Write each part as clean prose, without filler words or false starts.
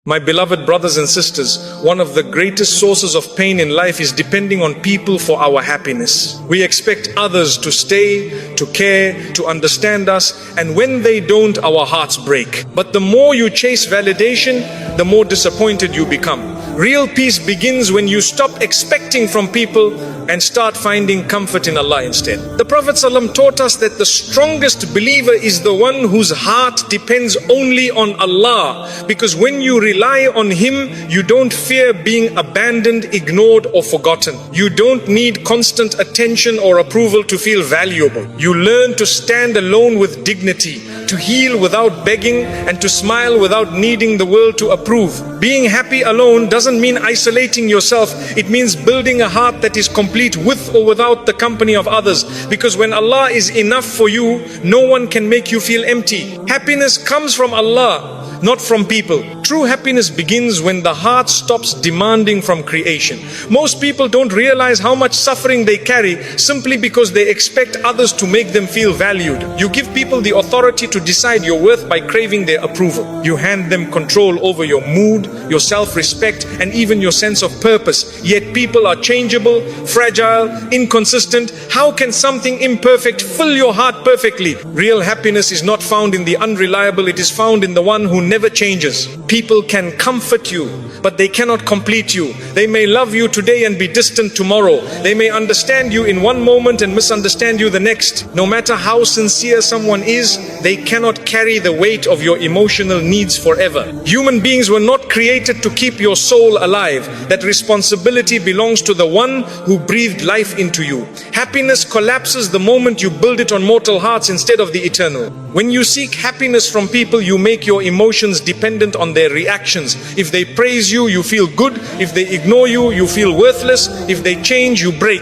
My beloved brothers and sisters, one of the greatest sources of pain in life is depending on people for our happiness. We expect others to stay, to care, to understand us, and when they don't, our hearts break. But the more you chase validation, the more disappointed you become. Real peace begins when you stop expecting from people and start finding comfort in Allah instead. The Prophet ﷺ taught us that the strongest believer is the one whose heart depends only on Allah, because when you rely on Him, you don't fear being abandoned, ignored or forgotten. You don't need constant attention or approval to feel valuable. You learn to stand alone with dignity, to heal without begging, and to smile without needing the world to approve. Being happy alone doesn't mean isolating yourself. It means building a heart that is complete with or without the company of others. Because when Allah is enough for you, no one can make you feel empty. Happiness comes from Allah, not from people. True happiness begins when the heart stops demanding from creation. Most people don't realize how much suffering they carry simply because they expect others to make them feel valued. You give people the authority to decide your worth by craving their approval. You hand them control over your mood, your self-respect, and even your sense of purpose. Yet people are changeable, fragile, inconsistent. How can something imperfect fill your heart perfectly? Real happiness is not found in the unreliable, it is found in the one who never changes. People can comfort you, but they cannot complete you. They may love you today and be distant tomorrow. They may understand you in one moment and misunderstand you the next. No matter how sincere someone is, they cannot carry the weight of your emotional needs forever. Human beings were not created to keep your soul alive. That responsibility belongs to the one who breathed life into you. Happiness collapses the moment you build it on mortal hearts instead of the eternal. When you seek happiness from people, you make your emotions dependent on their reactions. If they praise you, you feel good. If they ignore you, you feel worthless. If they change, you break.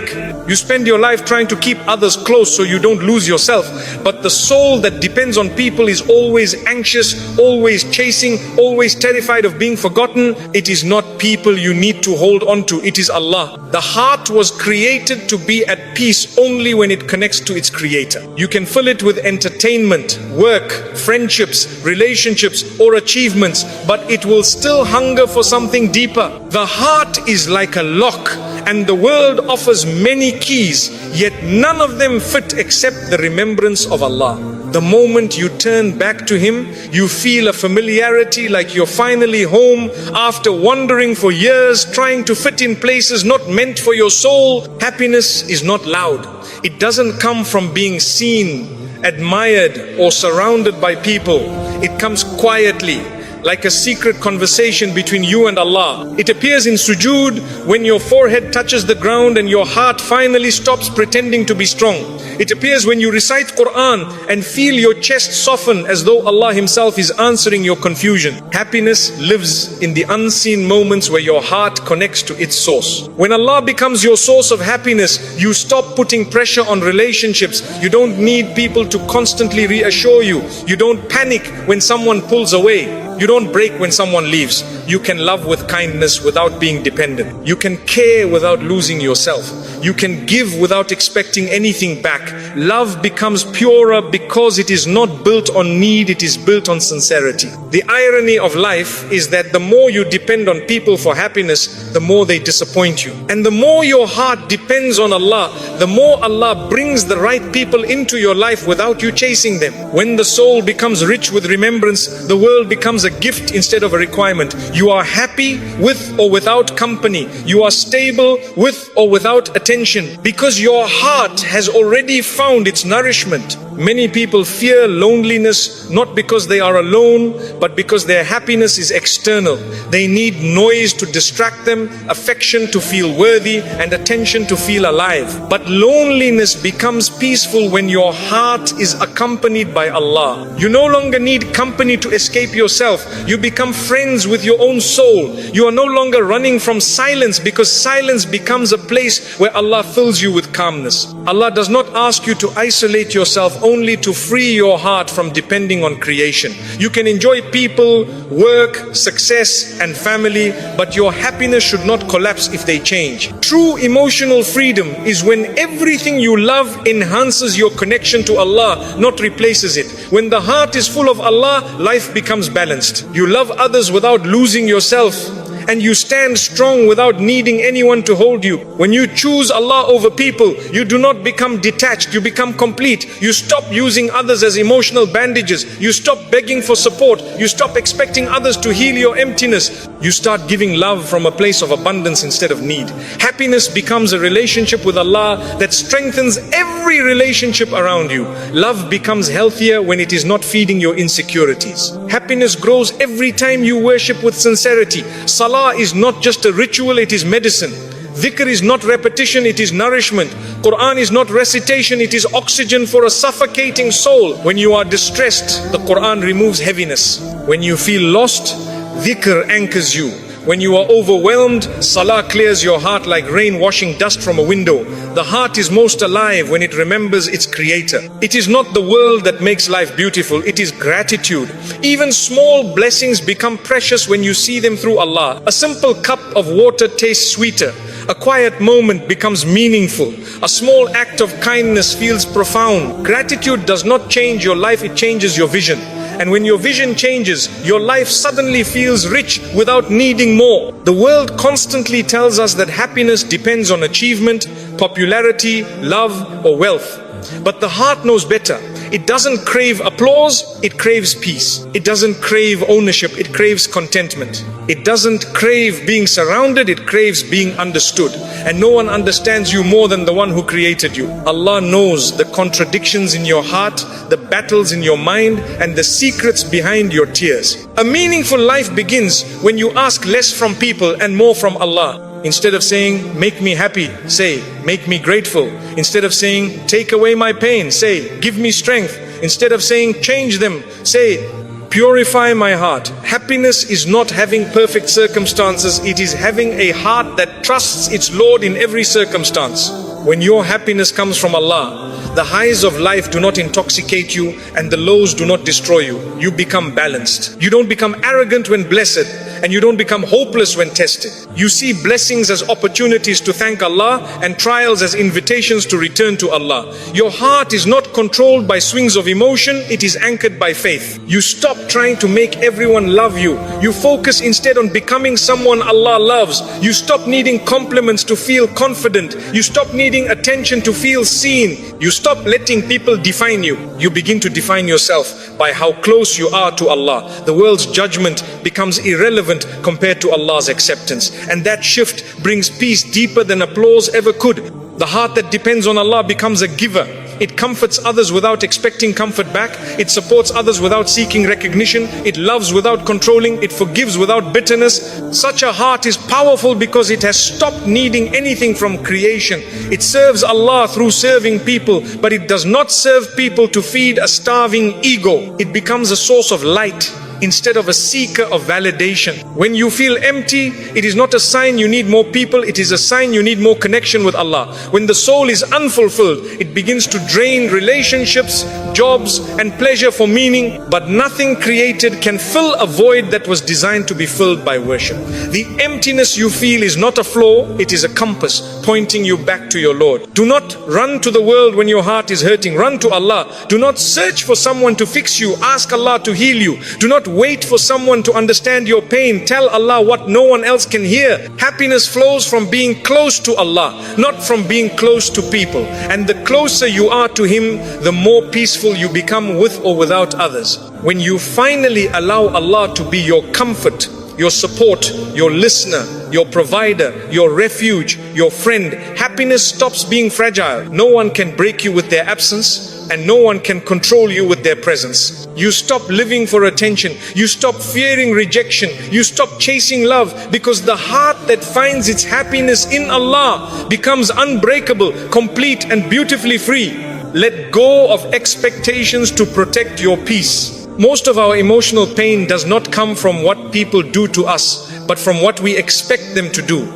You spend your life trying to keep others close so you don't lose yourself. But the soul that depends on people is always anxious, always chasing, always terrified of being forgotten. It is not people you need to hold on to, it is Allah. The heart was created to be at peace only when it connects to its creator. You can fill it with entertainment, work, friendships, relationships or achievements, but it will still hunger for something deeper. The heart is like a lock, and the world offers many keys, yet none of them fit except the remembrance of Allah. The moment you turn back to Him, you feel a familiarity like you're finally home after wandering for years, trying to fit in places not meant for your soul. Happiness is not loud. It doesn't come from being seen, admired, or surrounded by people. It comes quietly, like a secret conversation between you and Allah. It appears in sujood, when your forehead touches the ground and your heart finally stops pretending to be strong. It appears when you recite Quran and feel your chest soften as though Allah Himself is answering your confusion. Happiness lives in the unseen moments where your heart connects to its source. When Allah becomes your source of happiness, you stop putting pressure on relationships. You don't need people to constantly reassure you. You don't panic when someone pulls away. You don't break when someone leaves. You can love with kindness without being dependent. You can care without losing yourself. You can give without expecting anything back. Love becomes purer because it is not built on need, it is built on sincerity. The irony of life is that the more you depend on people for happiness, the more they disappoint you. And the more your heart depends on Allah, the more Allah brings the right people into your life without you chasing them. When the soul becomes rich with remembrance, the world becomes a gift instead of a requirement. You are happy with or without company. You are stable with or without attention, because your heart has already found its nourishment. Many people fear loneliness not because they are alone, but because their happiness is external. They need noise to distract them, affection to feel worthy, and attention to feel alive. But loneliness becomes peaceful when your heart is accompanied by Allah. You no longer need company to escape yourself. You become friends with your own soul. You are no longer running from silence, because silence becomes a place where Allah fills you with calmness. Allah does not ask you to isolate yourself only to free your heart from depending on creation. You can enjoy people, work, success and family, but your happiness should not collapse if they change. True emotional freedom is when everything you love enhances your connection to Allah, not replaces it. When the heart is full of Allah, life becomes balanced. You love others without losing yourself, and you stand strong without needing anyone to hold you. When you choose Allah over people, you do not become detached, you become complete. You stop using others as emotional bandages. You stop begging for support. You stop expecting others to heal your emptiness. You start giving love from a place of abundance instead of need. Happiness becomes a relationship with Allah that strengthens every relationship around you. Love becomes healthier when it is not feeding your insecurities. Happiness grows every time you worship with sincerity. Salah is not just a ritual, it is medicine. Dhikr is not repetition, it is nourishment. Quran is not recitation, it is oxygen for a suffocating soul. When you are distressed, the Quran removes heaviness. When you feel lost, dhikr anchors you. When you are overwhelmed, salah clears your heart like rain washing dust from a window. The heart is most alive when it remembers its creator. It is not the world that makes life beautiful, it is gratitude. Even small blessings become precious when you see them through Allah. A simple cup of water tastes sweeter. A quiet moment becomes meaningful. A small act of kindness feels profound. Gratitude does not change your life, it changes your vision. And when your vision changes, your life suddenly feels rich without needing more. The world constantly tells us that happiness depends on achievement, popularity, love, or wealth. But the heart knows better. It doesn't crave applause, it craves peace. It doesn't crave ownership, it craves contentment. It doesn't crave being surrounded, it craves being understood. And no one understands you more than the one who created you. Allah knows the contradictions in your heart, the battles in your mind, and the secrets behind your tears. A meaningful life begins when you ask less from people and more from Allah. Instead of saying, make me happy, say, make me grateful. Instead of saying, take away my pain, say, give me strength. Instead of saying, change them, say, purify my heart. Happiness is not having perfect circumstances, it is having a heart that trusts its Lord in every circumstance. When your happiness comes from Allah, the highs of life do not intoxicate you and the lows do not destroy you. You become balanced. You don't become arrogant when blessed, and you don't become hopeless when tested. You see blessings as opportunities to thank Allah and trials as invitations to return to Allah. Your heart is not controlled by swings of emotion, it is anchored by faith. You stop trying to make everyone love you. You focus instead on becoming someone Allah loves. You stop needing compliments to feel confident. You stop needing attention to feel seen. You stop letting people define you. You begin to define yourself by how close you are to Allah. The world's judgment becomes irrelevant compared to Allah's acceptance. And that shift brings peace deeper than applause ever could. The heart that depends on Allah becomes a giver. It comforts others without expecting comfort back. It supports others without seeking recognition. It loves without controlling. It forgives without bitterness. Such a heart is powerful because it has stopped needing anything from creation. It serves Allah through serving people, but it does not serve people to feed a starving ego. It becomes a source of light instead of a seeker of validation. When you feel empty, it is not a sign you need more people, it is a sign you need more connection with Allah. When the soul is unfulfilled, it begins to drain relationships, jobs, and pleasure for meaning, but nothing created can fill a void that was designed to be filled by worship. The emptiness you feel is not a flaw, it is a compass pointing you back to your Lord. Do not run to the world when your heart is hurting, run to Allah. Do not search for someone to fix you, ask Allah to heal you. Do not wait for someone to understand your pain, tell Allah what no one else can hear. Happiness flows from being close to Allah, not from being close to people. And the closer you are to Him, the more peaceful you become with or without others. When you finally allow Allah to be your comfort, your support, your listener, your provider, your refuge, your friend, happiness stops being fragile. No one can break you with their absence, and no one can control you with their presence. You stop living for attention. You stop fearing rejection. You stop chasing love, because the heart that finds its happiness in Allah becomes unbreakable, complete, and beautifully free. Let go of expectations to protect your peace. Most of our emotional pain does not come from what people do to us, but from what we expect them to do.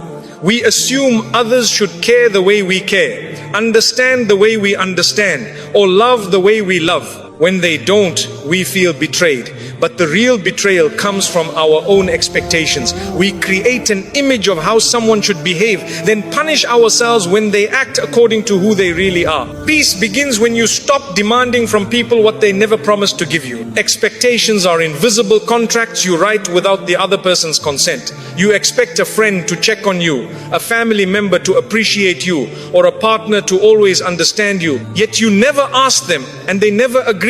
We assume others should care the way we care. understand the way we understand, or love the way we love. When they don't, we feel betrayed. But the real betrayal comes from our own expectations. We create an image of how someone should behave, then punish ourselves when they act according to who they really are. Peace begins when you stop demanding from people what they never promised to give you. Expectations are invisible contracts you write without the other person's consent. You expect a friend to check on you, a family member to appreciate you, or a partner to always understand you. Yet you never ask them, and they never agreed.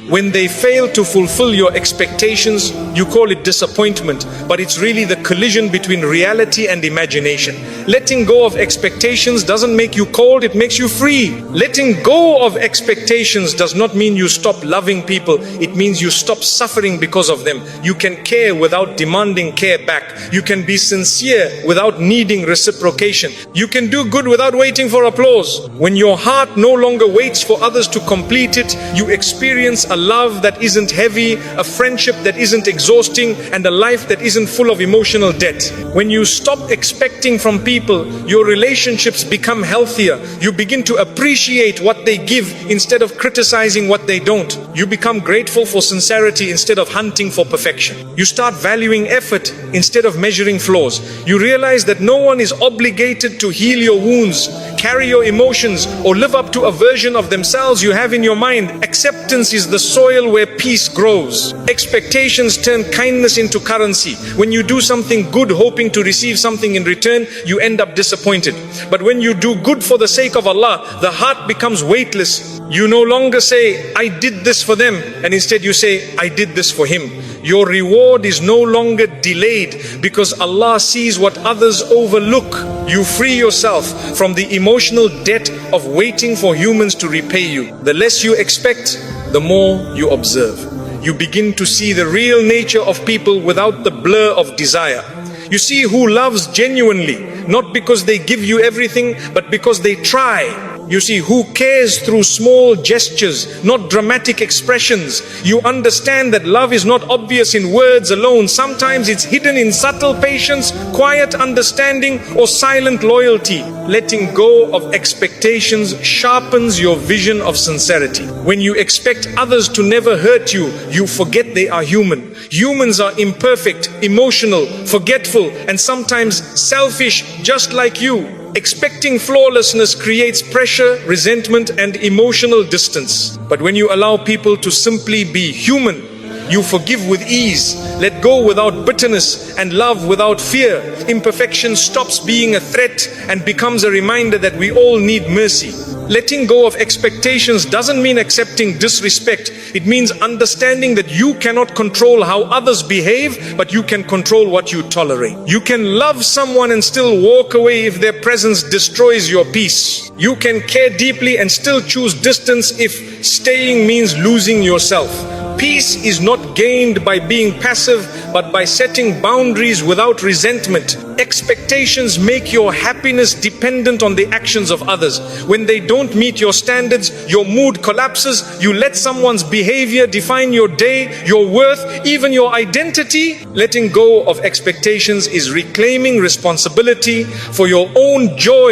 When they fail to fulfill your expectations, you call it disappointment, but it's really the collision between reality and imagination. Letting go of expectations doesn't make you cold, it makes you free. Letting go of expectations does not mean you stop loving people, it means you stop suffering because of them. You can care without demanding care back. You can be sincere without needing reciprocation. You can do good without waiting for applause. When your heart no longer waits for others to complete it, you experience a love that isn't heavy, a friendship that isn't exhausting, and a life that isn't full of emotional debt. When you stop expecting from people, your relationships become healthier. You begin to appreciate what they give instead of criticizing what they don't. You become grateful for sincerity instead of hunting for perfection. You start valuing effort instead of measuring flaws. You realize that no one is obligated to heal your wounds, carry your emotions, or live up to a version of themselves you have in your mind. Acceptance is the soil where peace grows. Expectations turn kindness into currency. When you do something good hoping to receive something in return, you end up disappointed. But when you do good for the sake of Allah, the heart becomes weightless. You no longer say, I did this for them, and instead you say, I did this for him. Your reward is no longer delayed because Allah sees what others overlook. You free yourself from the emotional debt of waiting for humans to repay you. The less you expect, the more you observe. You begin to see the real nature of people without the blur of desire. You see who loves genuinely, not because they give you everything, but because they try. You see who cares through small gestures, not dramatic expressions. You understand that love is not obvious in words alone. Sometimes it's hidden in subtle patience, quiet understanding, or silent loyalty. Letting go of expectations sharpens your vision of sincerity. When you expect others to never hurt you, you forget they are human. Humans are imperfect, emotional, forgetful, and sometimes selfish, just like you. Expecting flawlessness creates pressure, resentment, and emotional distance. But when you allow people to simply be human, you forgive with ease, let go without bitterness, and love without fear. Imperfection stops being a threat and becomes a reminder that we all need mercy. Letting go of expectations doesn't mean accepting disrespect. It means understanding that you cannot control how others behave, but you can control what you tolerate. You can love someone and still walk away if their presence destroys your peace. You can care deeply and still choose distance if staying means losing yourself. Peace is not gained by being passive, but by setting boundaries without resentment. Expectations make your happiness dependent on the actions of others. When they don't meet your standards, your mood collapses. You let someone's behavior define your day, your worth, even your identity. Letting go of expectations is reclaiming responsibility for your own joy.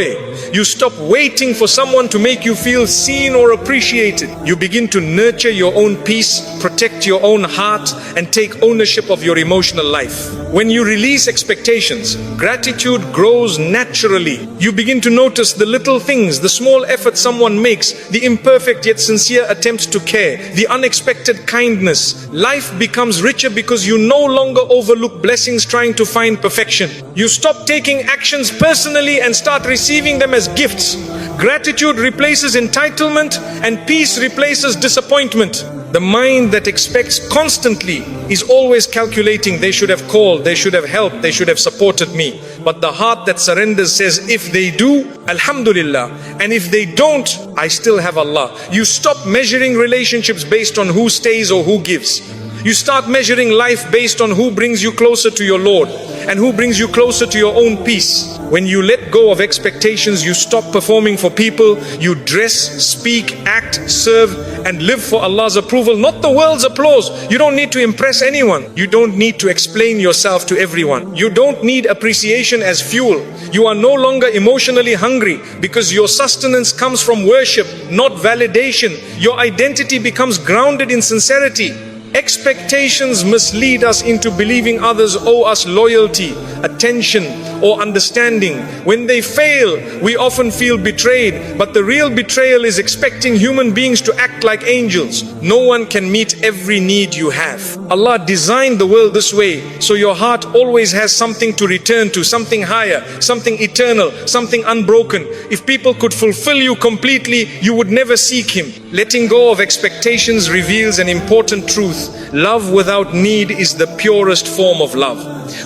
You stop waiting for someone to make you feel seen or appreciated. You begin to nurture your own peace, protect your own heart, and take ownership of your emotional life. When you release expectations, gratitude grows naturally. You begin to notice the little things, the small effort someone makes, the imperfect yet sincere attempts to care, the unexpected kindness. Life becomes richer because you no longer overlook blessings trying to find perfection. You stop taking actions personally and start receiving them as gifts. Gratitude replaces entitlement, and peace replaces disappointment. The mind that expects constantly is always calculating, they should have called, they should have helped, they should have supported me. But the heart that surrenders says, if they do, Alhamdulillah, and if they don't, I still have Allah. You stop measuring relationships based on who stays or who gives. You start measuring life based on who brings you closer to your Lord and who brings you closer to your own peace. When you let go of expectations, you stop performing for people. You dress, speak, act, serve, and live for Allah's approval, not the world's applause. You don't need to impress anyone. You don't need to explain yourself to everyone. You don't need appreciation as fuel. You are no longer emotionally hungry because your sustenance comes from worship, not validation. Your identity becomes grounded in sincerity. Expectations mislead us into believing others owe us loyalty, attention, or understanding. When they fail, we often feel betrayed, but the real betrayal is expecting human beings to act like angels. No one can meet every need you have. Allah designed the world this way, so your heart always has something to return to, something higher, something eternal, something unbroken. If people could fulfill you completely, you would never seek Him. Letting go of expectations reveals an important truth. Love without need is the purest form of love.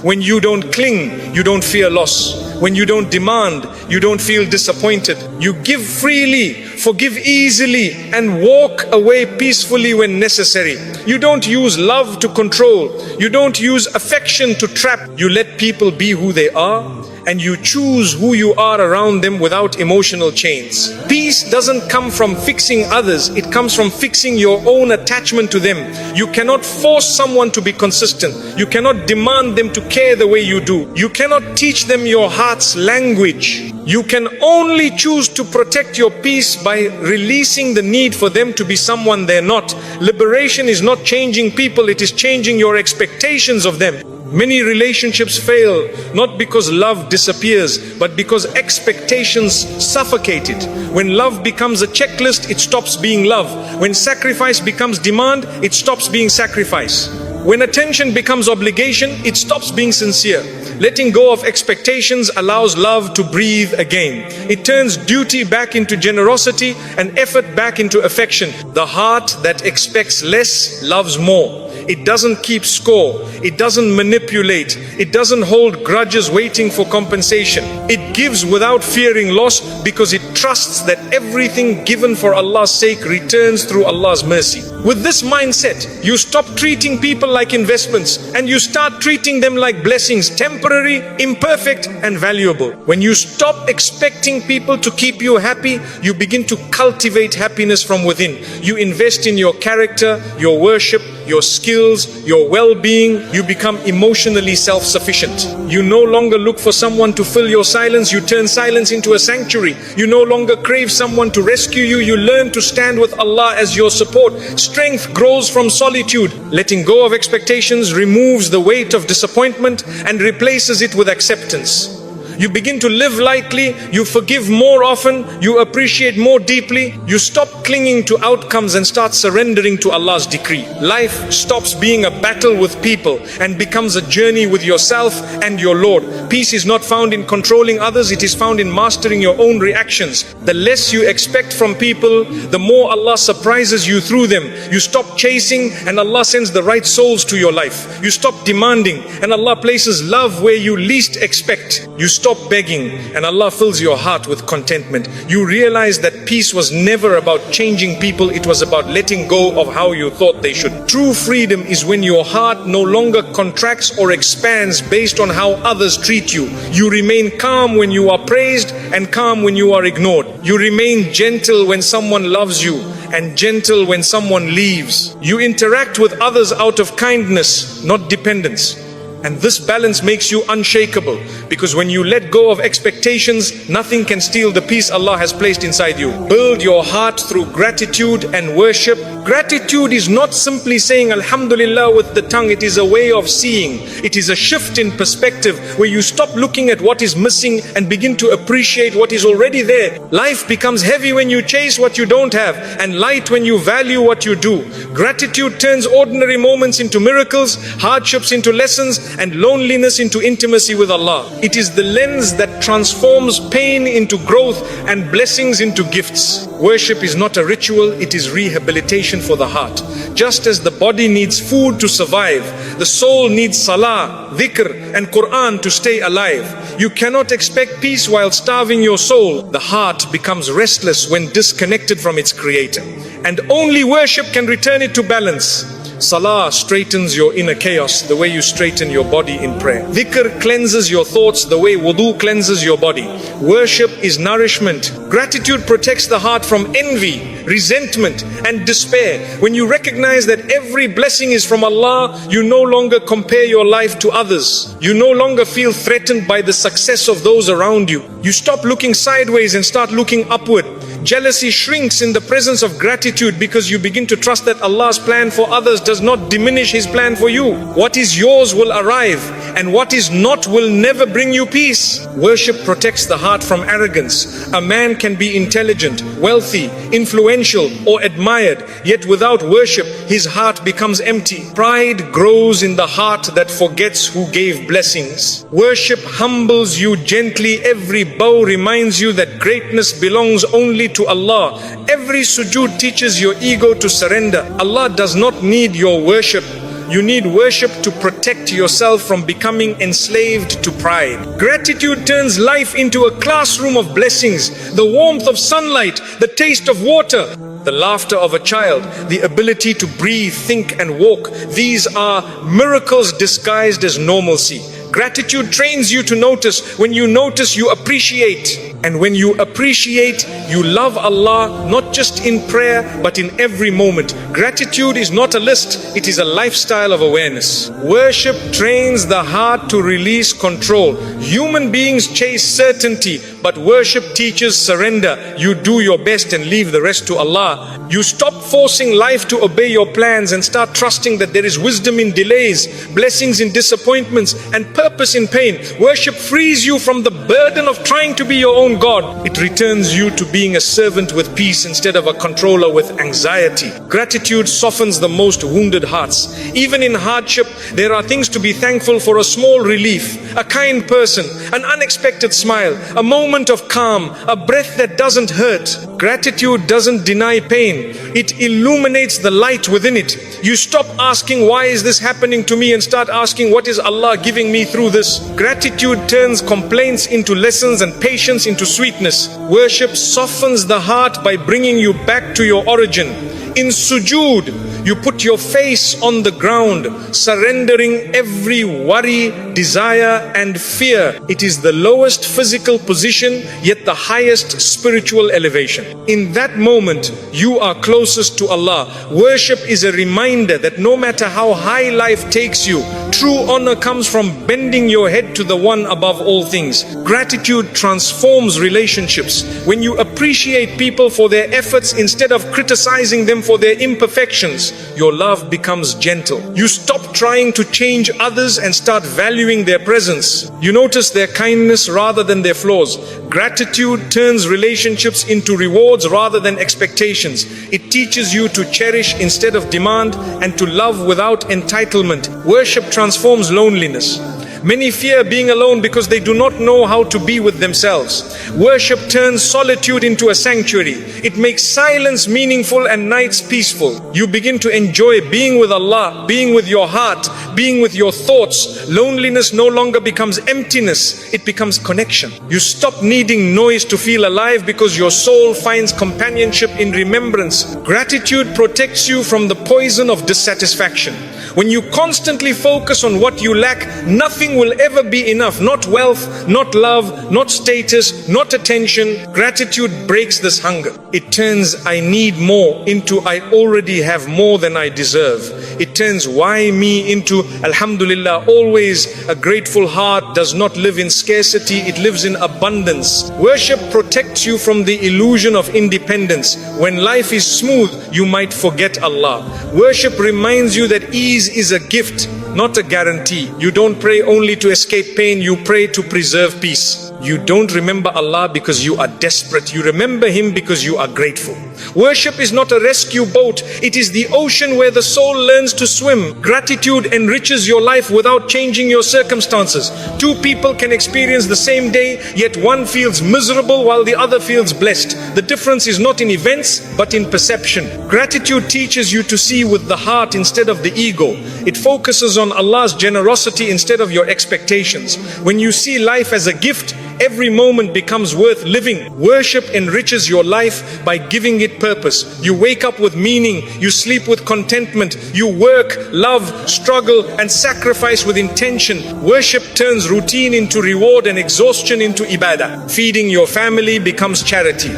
When you don't cling, you don't fear loss. When you don't demand, you don't feel disappointed. You give freely, forgive easily, and walk away peacefully when necessary. You don't use love to control. You don't use affection to trap. You let people be who they are, and you choose who you are around them without emotional chains. Peace doesn't come from fixing others, it comes from fixing your own attachment to them. You cannot force someone to be consistent. You cannot demand them to care the way you do. You cannot teach them your heart's language. You can only choose to protect your peace by releasing the need for them to be someone they're not. Liberation is not changing people, it is changing your expectations of them. Many relationships fail not because love disappears, but because expectations suffocate it. When love becomes a checklist, it stops being love. When sacrifice becomes demand, it stops being sacrifice. When attention becomes obligation, it stops being sincere. Letting go of expectations allows love to breathe again. It turns duty back into generosity and effort back into affection. The heart that expects less loves more. It doesn't keep score. It doesn't manipulate. It doesn't hold grudges waiting for compensation. It gives without fearing loss because it trusts that everything given for Allah's sake returns through Allah's mercy. With this mindset, you stop treating people like investments and you start treating them like blessings, temporary, imperfect, and valuable. When you stop expecting people to keep you happy, you begin to cultivate happiness from within. You invest in your character, your worship, your skills, your well-being. You become emotionally self-sufficient. You no longer look for someone to fill your silence. You turn silence into a sanctuary. You no longer crave someone to rescue you. You learn to stand with Allah as your support. Strength grows from solitude. Letting go of expectations removes the weight of disappointment and replaces it with acceptance. You begin to live lightly, you forgive more often, you appreciate more deeply, you stop clinging to outcomes and start surrendering to Allah's decree. Life stops being a battle with people and becomes a journey with yourself and your Lord. Peace is not found in controlling others, it is found in mastering your own reactions. The less you expect from people, the more Allah surprises you through them. You stop chasing and Allah sends the right souls to your life. You stop demanding and Allah places love where you least expect. You stop begging and Allah fills your heart with contentment. You realize that peace was never about changing people, it was about letting go of how you thought they should. True freedom is when your heart no longer contracts or expands based on how others treat you. You remain calm when you are praised and calm when you are ignored. You remain gentle when someone loves you and gentle when someone leaves. You interact with others out of kindness, not dependence. And this balance makes you unshakable, because when you let go of expectations, nothing can steal the peace Allah has placed inside you. Build your heart through gratitude and worship. Gratitude is not simply saying Alhamdulillah with the tongue, it is a way of seeing. It is a shift in perspective where you stop looking at what is missing and begin to appreciate what is already there. Life becomes heavy when you chase what you don't have and light when you value what you do. Gratitude turns ordinary moments into miracles, hardships into lessons, and loneliness into intimacy with Allah. It is the lens that transforms pain into growth and blessings into gifts. Worship is not a ritual, it is rehabilitation for the heart. Just as the body needs food to survive, the soul needs salah, dhikr, and Quran to stay alive. You cannot expect peace while starving your soul. The heart becomes restless when disconnected from its creator. And only worship can return it to balance. Salah straightens your inner chaos the way you straighten your body in prayer. Dhikr cleanses your thoughts the way wudu cleanses your body. Worship is nourishment. Gratitude protects the heart from envy, resentment and despair. When you recognize that every blessing is from Allah, you no longer compare your life to others. You no longer feel threatened by the success of those around you. You stop looking sideways and start looking upward. Jealousy shrinks in the presence of gratitude because you begin to trust that Allah's plan for others does not diminish His plan for you. What is yours will arrive, and what is not will never bring you peace. Worship protects the heart from arrogance. A man can be intelligent, wealthy, influential or admired, yet without worship his heart becomes empty. Pride grows in the heart that forgets who gave blessings. Worship humbles you gently. Every bow reminds you that greatness belongs only to Allah. Every sujood teaches your ego to surrender. Allah does not need your worship. You need worship to protect yourself from becoming enslaved to pride. Gratitude turns life into a classroom of blessings. The warmth of sunlight, the taste of water, the laughter of a child, the ability to breathe, think and walk. These are miracles disguised as normalcy. Gratitude trains you to notice. When you notice, you appreciate. And when you appreciate, you love Allah, not just in prayer, but in every moment. Gratitude is not a list, it is a lifestyle of awareness. Worship trains the heart to release control. Human beings chase certainty, but worship teaches surrender. You do your best and leave the rest to Allah. You stop forcing life to obey your plans and start trusting that there is wisdom in delays, blessings in disappointments, and purpose in pain. Worship frees you from the burden of trying to be your own God. It returns you to being a servant with peace instead of a controller with anxiety. Gratitude softens the most wounded hearts. Even in hardship, there are things to be thankful for: a small relief, a kind person, an unexpected smile, a moment of calm, a breath that doesn't hurt. Gratitude doesn't deny pain. It illuminates the light within it. You stop asking, why is this happening to me, and start asking, what is Allah giving me through this? Gratitude turns complaints into lessons and patience into sweetness. Worship softens the heart by bringing you back to your origin. In sujood, you put your face on the ground, surrendering every worry, desire and fear. It is the lowest physical position, yet the highest spiritual elevation. In that moment, you are closest to Allah. Worship is a reminder that no matter how high life takes you, true honor comes from bending your head to the one above all things. Gratitude transforms relationships. When you appreciate people for their efforts instead of criticizing them for their imperfections, your love becomes gentle. You stop trying to change others and start valuing their presence. You notice their kindness rather than their flaws. Gratitude turns relationships into rewards rather than expectations. It teaches you to cherish instead of demand and to love without entitlement. Worship transforms loneliness. Many fear being alone because they do not know how to be with themselves. Worship turns solitude into a sanctuary. It makes silence meaningful and nights peaceful. You begin to enjoy being with Allah, being with your heart, being with your thoughts. Loneliness no longer becomes emptiness, it becomes connection. You stop needing noise to feel alive because your soul finds companionship in remembrance. Gratitude protects you from the poison of dissatisfaction. When you constantly focus on what you lack, nothing will ever be enough. Not wealth, not love, not status, not attention. Gratitude breaks this hunger. It turns I need more into I already have more than I deserve. It turns why me into Alhamdulillah. Always a grateful heart does not live in scarcity, it lives in abundance. Worship protects you from the illusion of independence. When life is smooth, you might forget Allah. Worship reminds you that ease is a gift, not a guarantee. You don't pray only to escape pain, you pray to preserve peace. You don't remember Allah because you are desperate. You remember Him because you are grateful. Worship is not a rescue boat. It is the ocean where the soul learns to swim. Gratitude enriches your life without changing your circumstances. Two people can experience the same day, yet one feels miserable while the other feels blessed. The difference is not in events, but in perception. Gratitude teaches you to see with the heart instead of the ego. It focuses on Allah's generosity instead of your expectations. When you see life as a gift, every moment becomes worth living. Worship enriches your life by giving it purpose. You wake up with meaning, you sleep with contentment, you work, love, struggle, and sacrifice with intention. Worship turns routine into reward and exhaustion into ibadah. Feeding your family becomes charity.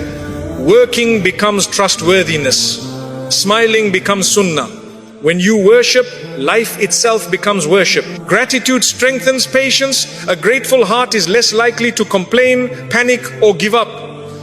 Working becomes trustworthiness. Smiling becomes sunnah. When you worship, life itself becomes worship. Gratitude strengthens patience. A grateful heart is less likely to complain, panic, or give up.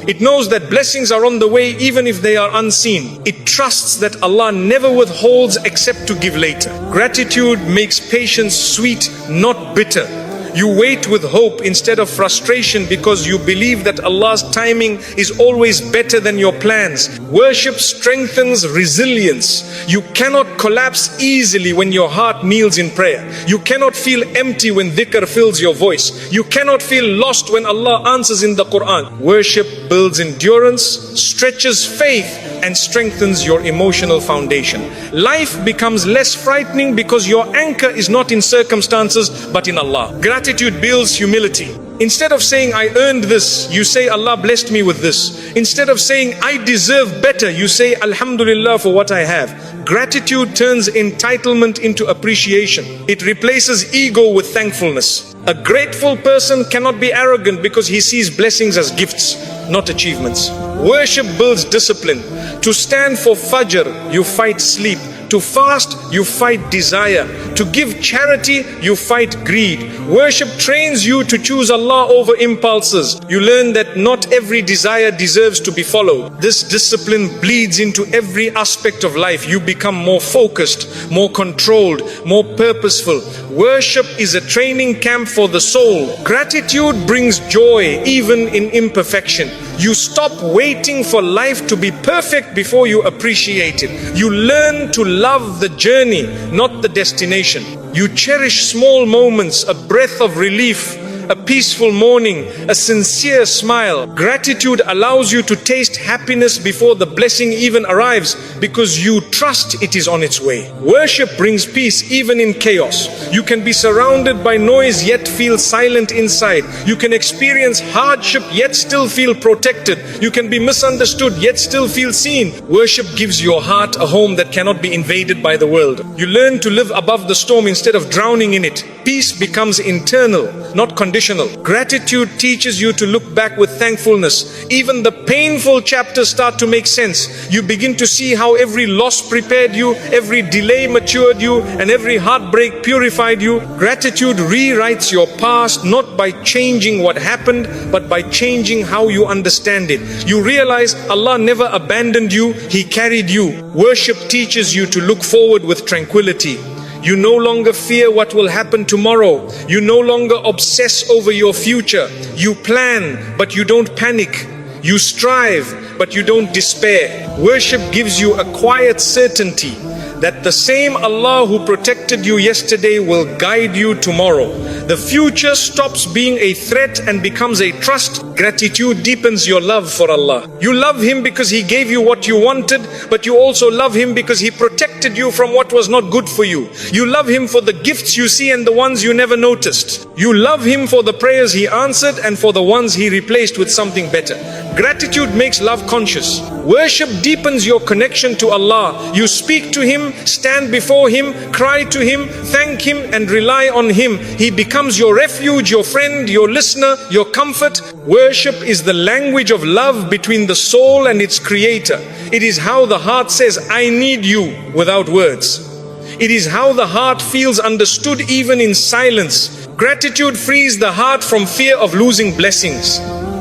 It knows that blessings are on the way even if they are unseen. It trusts that Allah never withholds except to give later. Gratitude makes patience sweet, not bitter. You wait with hope instead of frustration because you believe that Allah's timing is always better than your plans. Worship strengthens resilience. You cannot collapse easily when your heart kneels in prayer. You cannot feel empty when dhikr fills your voice. You cannot feel lost when Allah answers in the Quran. Worship builds endurance, stretches faith, and strengthens your emotional foundation. Life becomes less frightening because your anchor is not in circumstances but in Allah. Gratitude builds humility. Instead of saying, I earned this, you say, Allah blessed me with this. Instead of saying, I deserve better, you say, Alhamdulillah for what I have. Gratitude turns entitlement into appreciation. It replaces ego with thankfulness. A grateful person cannot be arrogant because he sees blessings as gifts, not achievements. Worship builds discipline. To stand for Fajr, you fight sleep. To fast, you fight desire. To give charity, you fight greed. Worship trains you to choose Allah over impulses. You learn that not every desire deserves to be followed. This discipline bleeds into every aspect of life. You become more focused, more controlled, more purposeful. Worship is a training camp for the soul. Gratitude brings joy even in imperfection. You stop waiting for life to be perfect before you appreciate it. You learn to love the journey, not the destination. You cherish small moments, a breath of relief, a peaceful morning, a sincere smile. Gratitude allows you to taste happiness before the blessing even arrives because you trust it is on its way. Worship brings peace even in chaos. You can be surrounded by noise yet feel silent inside. You can experience hardship yet still feel protected. You can be misunderstood yet still feel seen. Worship gives your heart a home that cannot be invaded by the world. You learn to live above the storm instead of drowning in it. Peace becomes internal, not conditional. Gratitude teaches you to look back with thankfulness. Even the painful chapters start to make sense. You begin to see how every loss prepared you, every delay matured you, and every heartbreak purified you. Gratitude rewrites your past not by changing what happened, but by changing how you understand it. You realize Allah never abandoned you, He carried you. Worship teaches you to look forward with tranquility. You no longer fear what will happen tomorrow. You no longer obsess over your future. You plan, but you don't panic. You strive, but you don't despair. Worship gives you a quiet certainty that the same Allah who protected you yesterday will guide you tomorrow. The future stops being a threat and becomes a trust. Gratitude deepens your love for Allah. You love Him because He gave you what you wanted, but you also love Him because He protected you from what was not good for you. You love Him for the gifts you see and the ones you never noticed. You love Him for the prayers He answered and for the ones He replaced with something better. Gratitude makes love conscious. Worship deepens your connection to Allah. You speak to Him, stand before Him, cry to Him, thank Him, and rely on Him. He becomes your refuge, your friend, your listener, your comfort. Worship is the language of love between the soul and its Creator. It is how the heart says, I need you, without words. It is how the heart feels understood even in silence. Gratitude frees the heart from fear of losing blessings.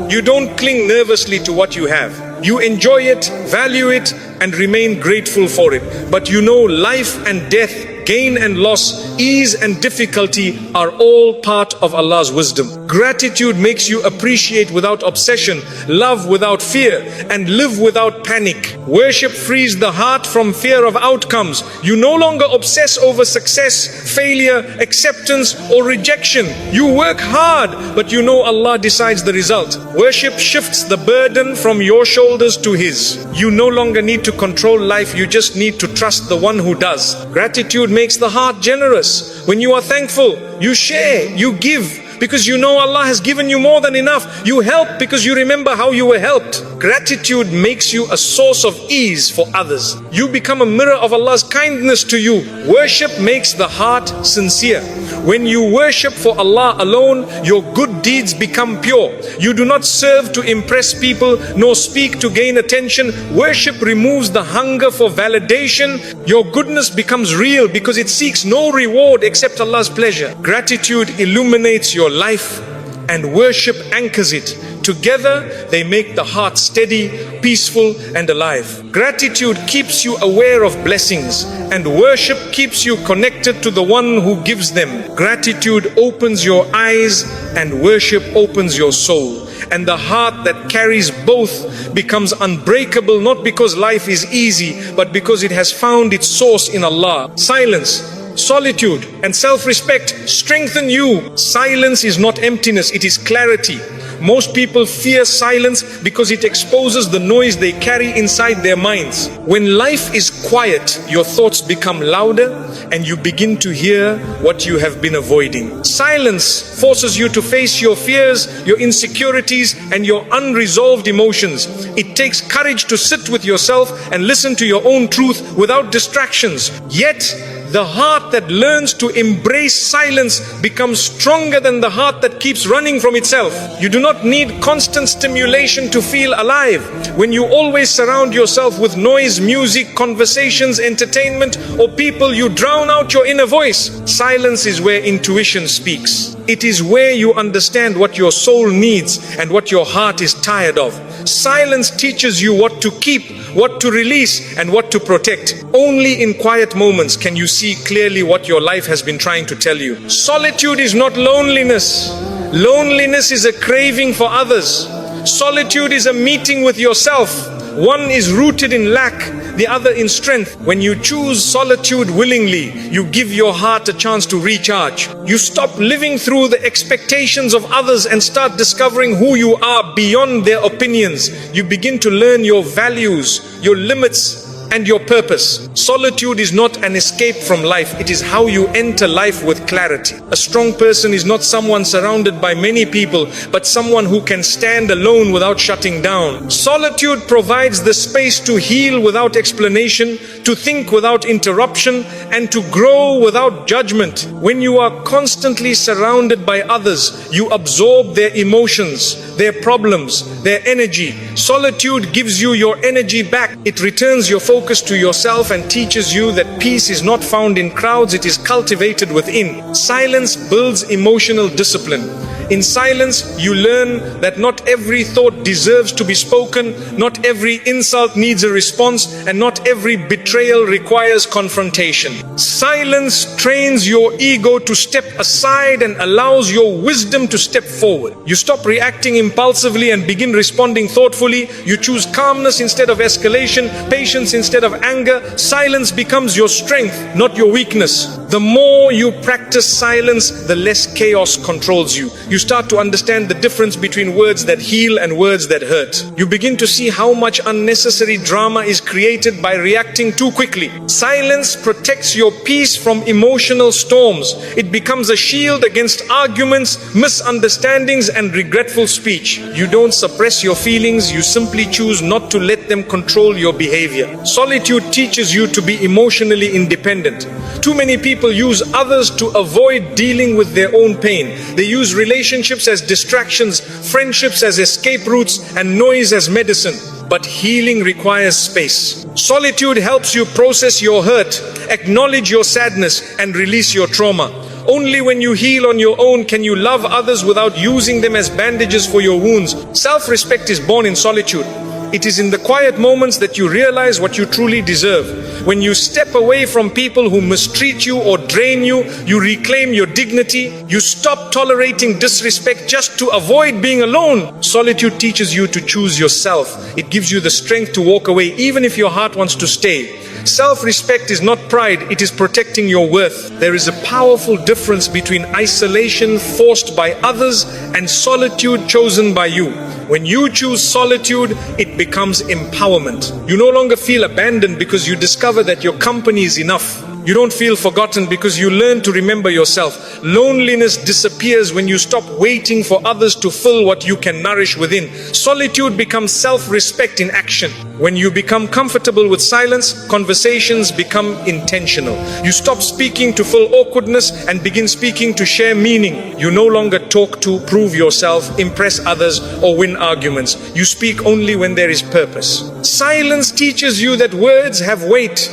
You don't cling nervously to what you have. You enjoy it, value it, and remain grateful for it. But you know life and death, gain and loss, ease and difficulty are all part of Allah's wisdom. Gratitude makes you appreciate without obsession, love without fear, and live without panic. Worship frees the heart from fear of outcomes. You no longer obsess over success, failure, acceptance, or rejection. You work hard, but you know Allah decides the result. Worship shifts the burden from your shoulders to His. You no longer need to control life, you just need to trust the one who does. Gratitude makes the heart generous. When you are thankful, you share, you give. because you know Allah has given you more than enough. You help because you remember how you were helped. Gratitude makes you a source of ease for others. You become a mirror of Allah's kindness to you. Worship makes the heart sincere. When you worship for Allah alone, your good deeds become pure. You do not serve to impress people, nor speak to gain attention. Worship removes the hunger for validation. Your goodness becomes real because it seeks no reward except Allah's pleasure. Gratitude illuminates your life and worship anchors it. Together, they make the heart steady, peaceful, and alive. Gratitude keeps you aware of blessings, and worship keeps you connected to the one who gives them. Gratitude opens your eyes, and worship opens your soul. And the heart that carries both becomes unbreakable, not because life is easy, but because it has found its source in Allah. Silence, solitude, and self-respect strengthen you. Silence is not emptiness, it is clarity. Most people fear silence because it exposes the noise they carry inside their minds. When life is quiet, your thoughts become louder and you begin to hear what you have been avoiding. Silence forces you to face your fears, your insecurities, and your unresolved emotions. It takes courage to sit with yourself and listen to your own truth without distractions. Yet, the heart that learns to embrace silence becomes stronger than the heart that keeps running from itself. You do not need constant stimulation to feel alive. When you always surround yourself with noise, music, conversations, entertainment, or people, you drown out your inner voice. Silence is where intuition speaks. It is where you understand what your soul needs and what your heart is tired of. Silence teaches you what to keep, what to release, and what to protect. Only in quiet moments can you see clearly what your life has been trying to tell you. Solitude is not loneliness. Loneliness is a craving for others. Solitude is a meeting with yourself. One is rooted in lack, the other in strength. When you choose solitude willingly, you give your heart a chance to recharge. You stop living through the expectations of others and start discovering who you are beyond their opinions. You begin to learn your values, your limits, and your purpose. Solitude is not an escape from life. It is how you enter life with clarity. A strong person is not someone surrounded by many people, but someone who can stand alone without shutting down. Solitude provides the space to heal without explanation, to think without interruption, and to grow without judgment. When you are constantly surrounded by others, you absorb their emotions, their problems, their energy. Solitude gives you your energy back. It returns your focus to yourself and teaches you that peace is not found in crowds, it is cultivated within. Silence builds emotional discipline. In silence, you learn that not every thought deserves to be spoken, not every insult needs a response, and not every betrayal requires confrontation. Silence trains your ego to step aside and allows your wisdom to step forward. You stop reacting impulsively and begin responding thoughtfully. You choose calmness instead of escalation, patience instead of anger. Silence becomes your strength, not your weakness. The more you practice silence, the less chaos controls you. You start to understand the difference between words that heal and words that hurt. You begin to see how much unnecessary drama is created by reacting too quickly. Silence protects your peace from emotional storms. It becomes a shield against arguments, misunderstandings, and regretful speech. You don't suppress your feelings, you simply choose not to let them control your behavior. Solitude teaches you to be emotionally independent. Too many people use others to avoid dealing with their own pain. They use relationships as distractions, friendships as escape routes, and noise as medicine. But healing requires space. Solitude helps you process your hurt, acknowledge your sadness, and release your trauma. Only when you heal on your own can you love others without using them as bandages for your wounds. Self-respect is born in solitude. It is in the quiet moments that you realize what you truly deserve. When you step away from people who mistreat you or drain you, you reclaim your dignity. You stop tolerating disrespect just to avoid being alone. Solitude teaches you to choose yourself. It gives you the strength to walk away even if your heart wants to stay. Self-respect is not pride, it is protecting your worth. There is a powerful difference between isolation forced by others and solitude chosen by you. When you choose solitude, it becomes empowerment. You no longer feel abandoned because you discover that your company is enough. You don't feel forgotten because you learn to remember yourself. Loneliness disappears when you stop waiting for others to fill what you can nourish within. Solitude becomes self-respect in action. When you become comfortable with silence, conversations become intentional. You stop speaking to fill awkwardness and begin speaking to share meaning. You no longer talk to prove yourself, impress others, or win arguments. You speak only when there is purpose. Silence teaches you that words have weight,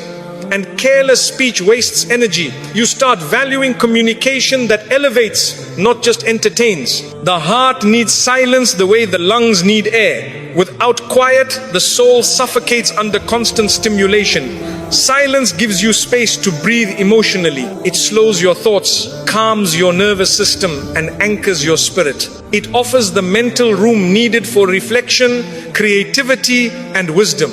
and careless speech wastes energy. You start valuing communication that elevates, not just entertains. The heart needs silence the way the lungs need air. Without quiet, the soul suffocates under constant stimulation. Silence gives you space to breathe emotionally. It slows your thoughts, calms your nervous system, and anchors your spirit. It offers the mental room needed for reflection, creativity, and wisdom.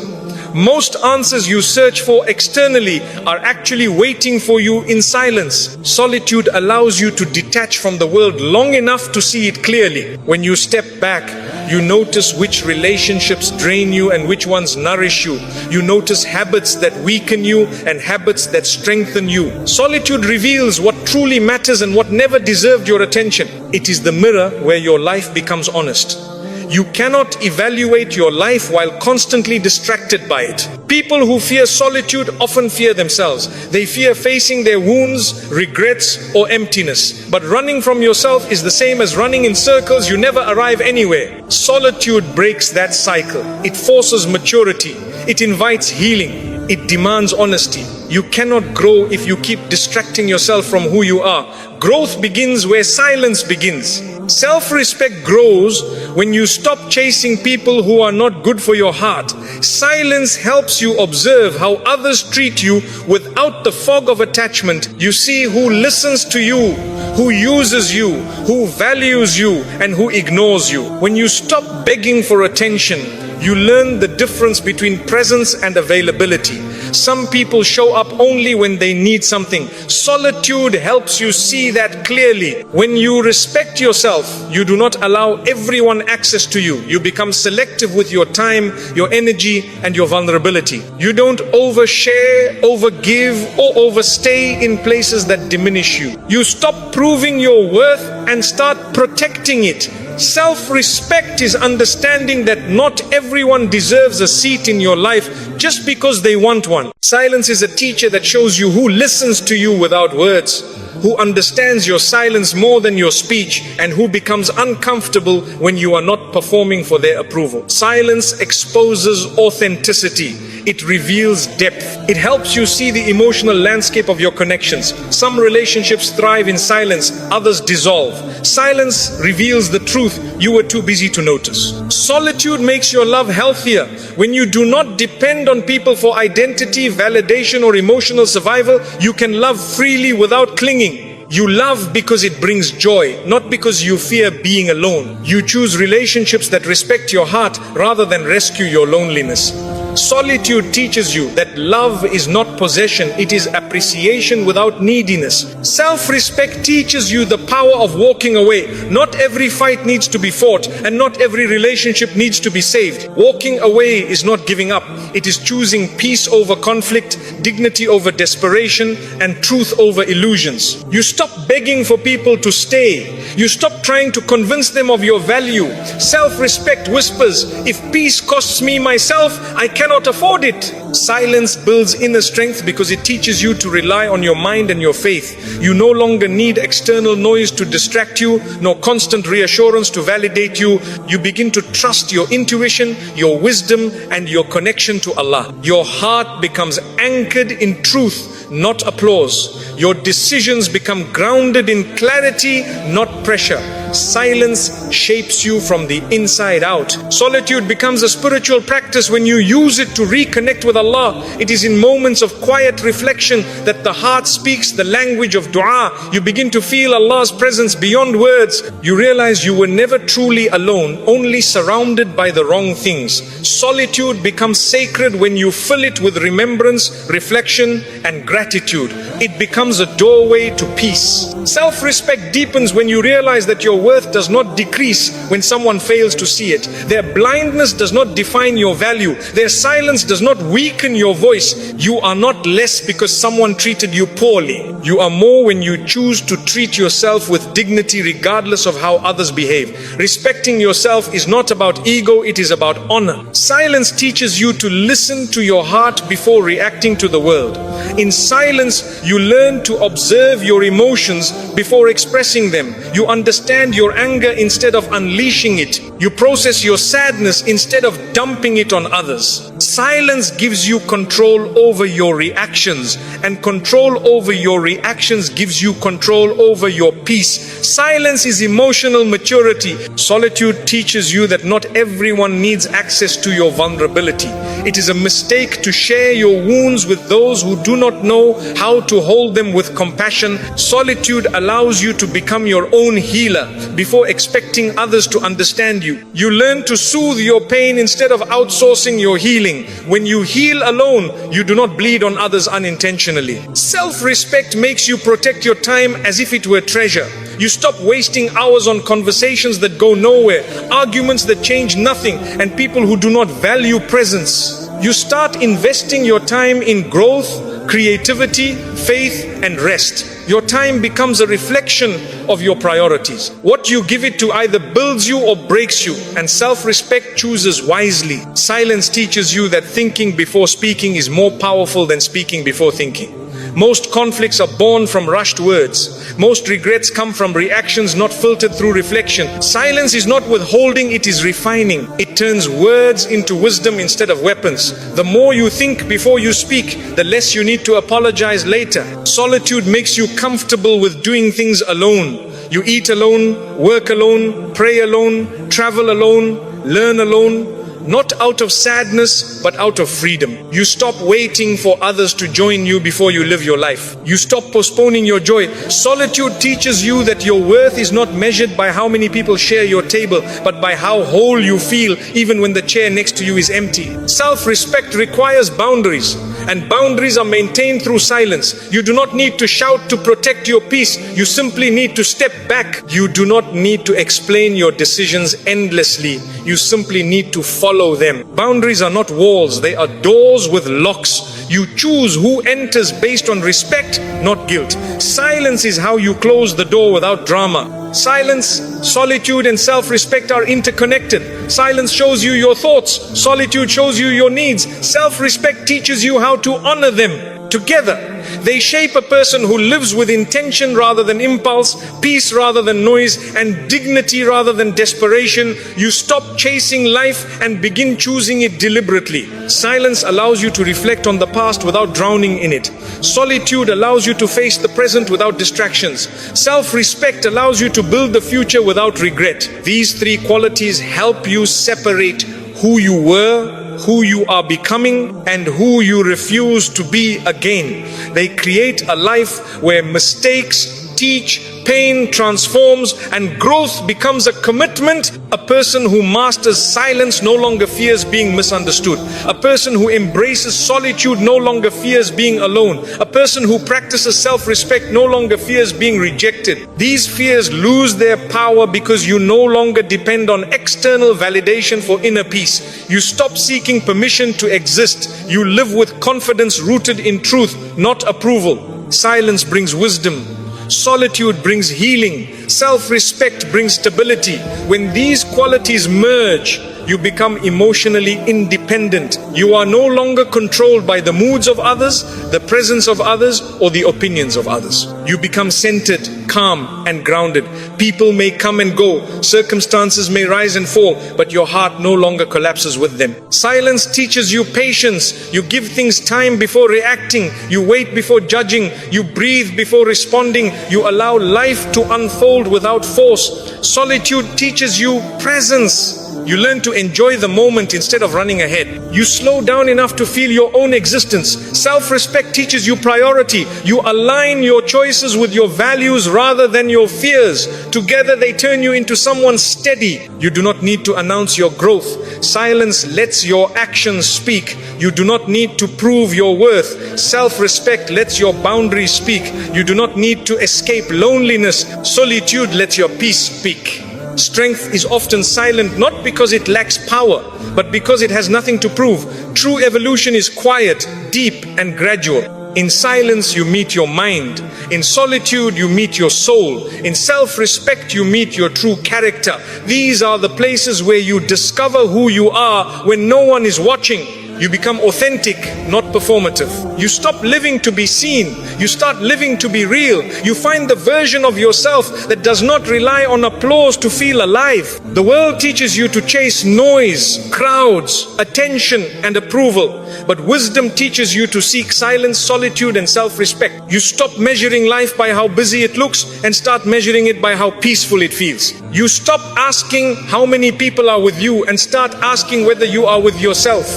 Most answers you search for externally are actually waiting for you in silence. Solitude allows you to detach from the world long enough to see it clearly. When you step back, you notice which relationships drain you and which ones nourish you. You notice habits that weaken you and habits that strengthen you. Solitude reveals what truly matters and what never deserved your attention. It is the mirror where your life becomes honest. You cannot evaluate your life while constantly distracted by it. People who fear solitude often fear themselves. They fear facing their wounds, regrets, or emptiness. But running from yourself is the same as running in circles. You never arrive anywhere. Solitude breaks that cycle. It forces maturity. It invites healing. It demands honesty. You cannot grow if you keep distracting yourself from who you are. Growth begins where silence begins. Self-respect grows when you stop chasing people who are not good for your heart. Silence helps you observe how others treat you without the fog of attachment. You see who listens to you, who uses you, who values you, and who ignores you. When you stop begging for attention, you learn the difference between presence and availability. Some people show up only when they need something. Solitude helps you see that clearly. When you respect yourself, you do not allow everyone access to you. You become selective with your time, your energy, and your vulnerability. You don't overshare, overgive, or overstay in places that diminish you. You stop proving your worth and start protecting it. Self-respect is understanding that not everyone deserves a seat in your life just because they want one. Silence is a teacher that shows you who listens to you without words, who understands your silence more than your speech, and who becomes uncomfortable when you are not performing for their approval. Silence exposes authenticity. It reveals depth. It helps you see the emotional landscape of your connections. Some relationships thrive in silence, others dissolve. Silence reveals the truth you were too busy to notice. Solitude makes your love healthier. When you do not depend on people for identity, validation, or emotional survival, you can love freely without clinging. You love because it brings joy, not because you fear being alone. You choose relationships that respect your heart rather than rescue your loneliness. Solitude teaches you that love is not possession, it is appreciation without neediness. Self-respect teaches you the power of walking away. Not every fight needs to be fought, and not every relationship needs to be saved. Walking away is not giving up. It is choosing peace over conflict, dignity over desperation, and truth over illusions. You stop begging for people to stay. You stop trying to convince them of your value. Self-respect whispers, if peace costs me myself, I cannot afford it. Silence builds inner strength because it teaches you to rely on your mind and your faith. You no longer need external noise to distract you, nor constant reassurance to validate you. You begin to trust your intuition, your wisdom, and your connection to Allah. Your heart becomes anchored in truth, not applause. Your decisions become grounded in clarity, not pressure. Silence shapes you from the inside out. Solitude becomes a spiritual practice when you use it to reconnect with Allah. It is in moments of quiet reflection that the heart speaks the language of dua. You begin to feel Allah's presence beyond words. You realize you were never truly alone, only surrounded by the wrong things. Solitude becomes sacred when you fill it with remembrance, reflection, and gratitude. It becomes a doorway to peace. Self-respect deepens when you realize that your worth does not decrease when someone fails to see it. Their blindness does not define your value. Their silence does not weaken your voice. You are not less because someone treated you poorly. You are more when you choose to treat yourself with dignity regardless of how others behave. Respecting yourself is not about ego, it is about honor. Silence teaches you to listen to your heart before reacting to the world. In silence, you learn to observe your emotions before expressing them. You understand your anger instead of unleashing it. You process your sadness instead of dumping it on others. Silence gives you control over your reactions, and control over your reactions gives you control over your peace. Silence is emotional maturity. Solitude teaches you that not everyone needs access to your vulnerability. It is a mistake to share your wounds with those who do not know how to hold them with compassion. Solitude allows you to become your own healer before expecting others to understand you. You learn to soothe your pain instead of outsourcing your healing. When you heal alone, you do not bleed on others unintentionally. Self-respect makes you protect your time as if it were treasure. You stop wasting hours on conversations that go nowhere, arguments that change nothing, and people who do not value presence. You start investing your time in growth, creativity, faith, and rest. Your time becomes a reflection of your priorities. What you give it to either builds you or breaks you, and self-respect chooses wisely. Silence teaches you that thinking before speaking is more powerful than speaking before thinking. Most conflicts are born from rushed words. Most regrets come from reactions not filtered through reflection. Silence is not withholding, it is refining. It turns words into wisdom instead of weapons. The more you think before you speak, the less you need to apologize later. Solitude makes you comfortable with doing things alone. You eat alone, work alone, pray alone, travel alone, learn alone. Not out of sadness, but out of freedom. You stop waiting for others to join you before you live your life. You stop postponing your joy. Solitude teaches you that your worth is not measured by how many people share your table, but by how whole you feel even when the chair next to you is empty. Self-respect requires boundaries, and boundaries are maintained through silence. You do not need to shout to protect your peace. You simply need to step back. You do not need to explain your decisions endlessly. You simply need to follow them. Boundaries are not walls, they are doors with locks. You choose who enters based on respect, not guilt. Silence is how you close the door without drama. Silence, solitude, and self-respect are interconnected. Silence shows you your thoughts. Solitude shows you your needs. Self-respect teaches you how to honor them. Together, they shape a person who lives with intention rather than impulse, peace rather than noise, and dignity rather than desperation. You stop chasing life and begin choosing it deliberately. Silence allows you to reflect on the past without drowning in it. Solitude allows you to face the present without distractions. Self-respect allows you to build the future without regret. These three qualities help you separate who you were, who you are becoming, and who you refuse to be again. They create a life where mistakes teach, pain transforms, and growth becomes a commitment. A person who masters silence no longer fears being misunderstood. A person who embraces solitude no longer fears being alone. A person who practices self-respect no longer fears being rejected. These fears lose their power because you no longer depend on external validation for inner peace. You stop seeking permission to exist. You live with confidence rooted in truth, not approval. Silence brings wisdom. Solitude brings healing. Self-respect brings stability. When these qualities merge, you become emotionally independent. You are no longer controlled by the moods of others, the presence of others, or the opinions of others. You become centered, calm, and grounded. People may come and go, circumstances may rise and fall, but your heart no longer collapses with them. Silence teaches you patience. You give things time before reacting. You wait before judging. You breathe before responding. You allow life to unfold without force. Solitude teaches you presence. You learn to enjoy the moment instead of running ahead. You slow down enough to feel your own existence. Self-respect teaches you priority. You align your choices with your values rather than your fears. Together they turn you into someone steady. You do not need to announce your growth. Silence lets your actions speak. You do not need to prove your worth. Self-respect lets your boundaries speak. You do not need to escape loneliness. Solitude lets your peace speak. speak. Strength is often silent, not because it lacks power, but because it has nothing to prove. True evolution is quiet, deep, and gradual. In silence you meet your mind. In solitude you meet your soul. In self-respect you meet your true character. These are the places where you discover who you are when no one is watching. You become authentic, not performative. You stop living to be seen. You start living to be real. You find the version of yourself that does not rely on applause to feel alive. The world teaches you to chase noise, crowds, attention, and approval. But wisdom teaches you to seek silence, solitude, and self-respect. You stop measuring life by how busy it looks and start measuring it by how peaceful it feels. You stop asking how many people are with you and start asking whether you are with yourself.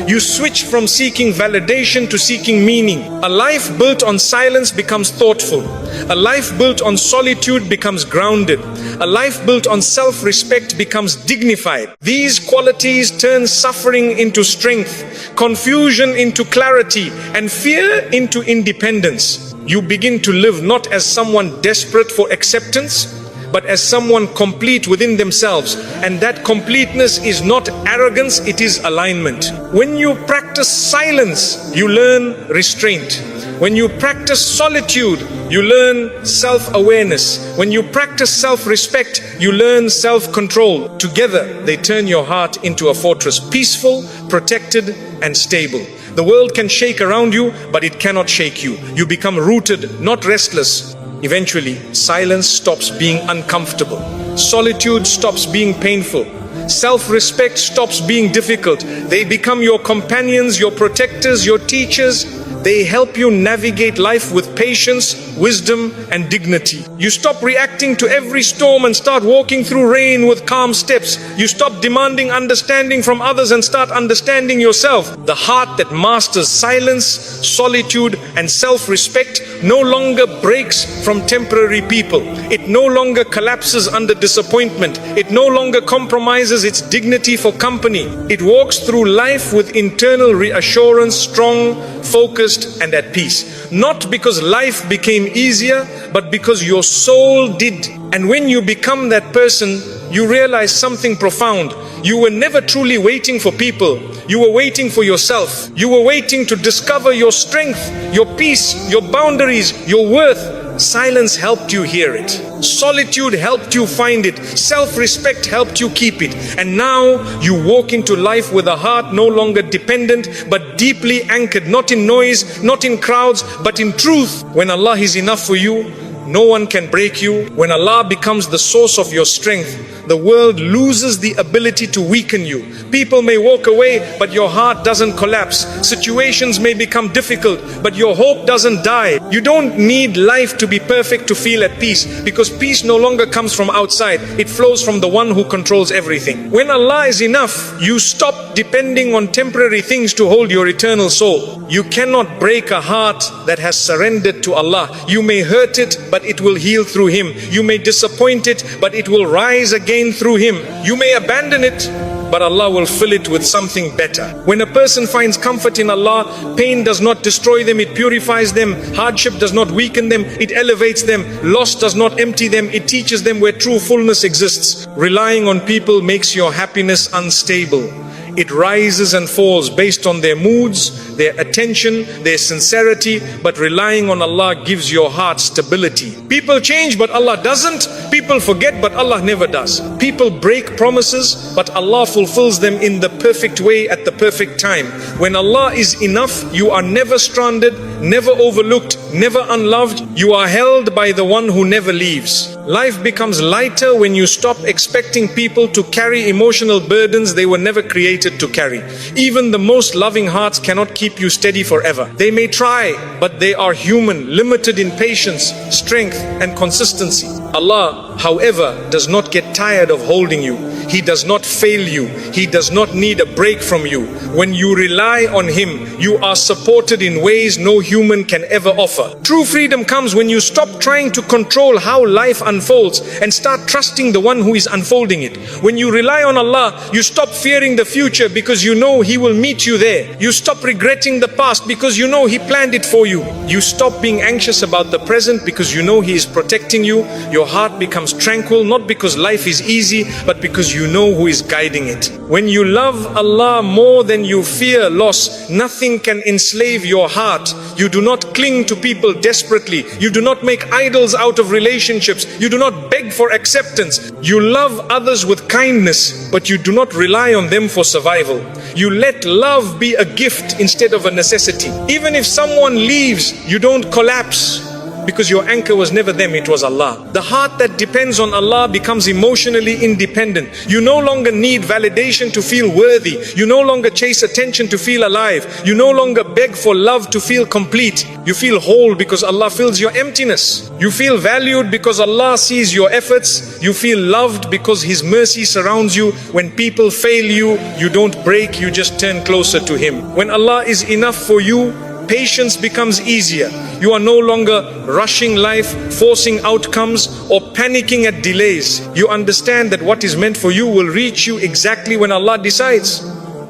You switch from seeking validation to seeking meaning. A life built on silence becomes thoughtful. A life built on solitude becomes grounded. A life built on self-respect becomes dignified. These qualities turn suffering into strength, confusion into clarity, and fear into independence. You begin to live not as someone desperate for acceptance, but as someone complete within themselves. And that completeness is not arrogance, it is alignment. When you practice silence, you learn restraint. When you practice solitude, you learn self-awareness. When you practice self-respect, you learn self-control. Together, they turn your heart into a fortress, peaceful, protected, and stable. The world can shake around you, but it cannot shake you. You become rooted, not restless. Eventually, silence stops being uncomfortable. Solitude stops being painful. Self-respect stops being difficult. They become your companions, your protectors, your teachers. They help you navigate life with patience, wisdom, and dignity. You stop reacting to every storm and start walking through rain with calm steps. You stop demanding understanding from others and start understanding yourself. The heart that masters silence, solitude, and self-respect no longer breaks from temporary people. It no longer collapses under disappointment. It no longer compromises its dignity for company. It walks through life with internal reassurance, strong, focused, and at peace. Not because life became easier, but because your soul did. And when you become that person, you realize something profound. You were never truly waiting for people. You were waiting for yourself. You were waiting to discover your strength, your peace, your boundaries, your worth. Silence helped you hear it. Solitude helped you find it. Self-respect helped you keep it. And now you walk into life with a heart no longer dependent, but deeply anchored, not in noise, not in crowds, but in truth. When Allah is enough for you, no one can break you. When Allah becomes the source of your strength, the world loses the ability to weaken you. People may walk away, but your heart doesn't collapse. Situations may become difficult, but your hope doesn't die. You don't need life to be perfect to feel at peace, because peace no longer comes from outside. It flows from the one who controls everything. When Allah is enough, you stop depending on temporary things to hold your eternal soul. You cannot break a heart that has surrendered to Allah. You may hurt it, but it will heal through Him. You may disappoint it, but it will rise again through Him. You may abandon it, but Allah will fill it with something better. When a person finds comfort in Allah, pain does not destroy them, it purifies them. Hardship does not weaken them, it elevates them. Loss does not empty them, it teaches them where true fullness exists. Relying on people makes your happiness unstable. It rises and falls based on their moods, their attention, their sincerity, but relying on Allah gives your heart stability. People change, but Allah doesn't. People forget, but Allah never does. People break promises, but Allah fulfills them in the perfect way at the perfect time. When Allah is enough, you are never stranded, never overlooked, never unloved. You are held by the one who never leaves. Life becomes lighter when you stop expecting people to carry emotional burdens they were never created to carry. Even the most loving hearts cannot keep you steady forever. They may try, but they are human, limited in patience, strength, and consistency. Allah, however, does not get tired of holding you. He does not fail you. He does not need a break from you. When you rely on Him, you are supported in ways no human can ever offer. True freedom comes when you stop trying to control how life unfolds and start trusting the one who is unfolding it. When you rely on Allah, you stop fearing the future because you know He will meet you there. You stop regretting the past because you know He planned it for you. You stop being anxious about the present because you know He is protecting you. Your heart becomes tranquil, not because life is easy, but because you know who is guiding it. When you love Allah more than you fear loss, nothing can enslave your heart. You do not cling to people desperately. You do not make idols out of relationships. You do not beg for acceptance. You love others with kindness, but you do not rely on them for survival. You let love be a gift instead of a necessity. Even if someone leaves, you don't collapse, because your anchor was never them, it was Allah. The heart that depends on Allah becomes emotionally independent. You no longer need validation to feel worthy. You no longer chase attention to feel alive. You no longer beg for love to feel complete. You feel whole because Allah fills your emptiness. You feel valued because Allah sees your efforts. You feel loved because His mercy surrounds you. When people fail you, you don't break, you just turn closer to Him. When Allah is enough for you, patience becomes easier. You are no longer rushing life, forcing outcomes, or panicking at delays. You understand that what is meant for you will reach you exactly when Allah decides.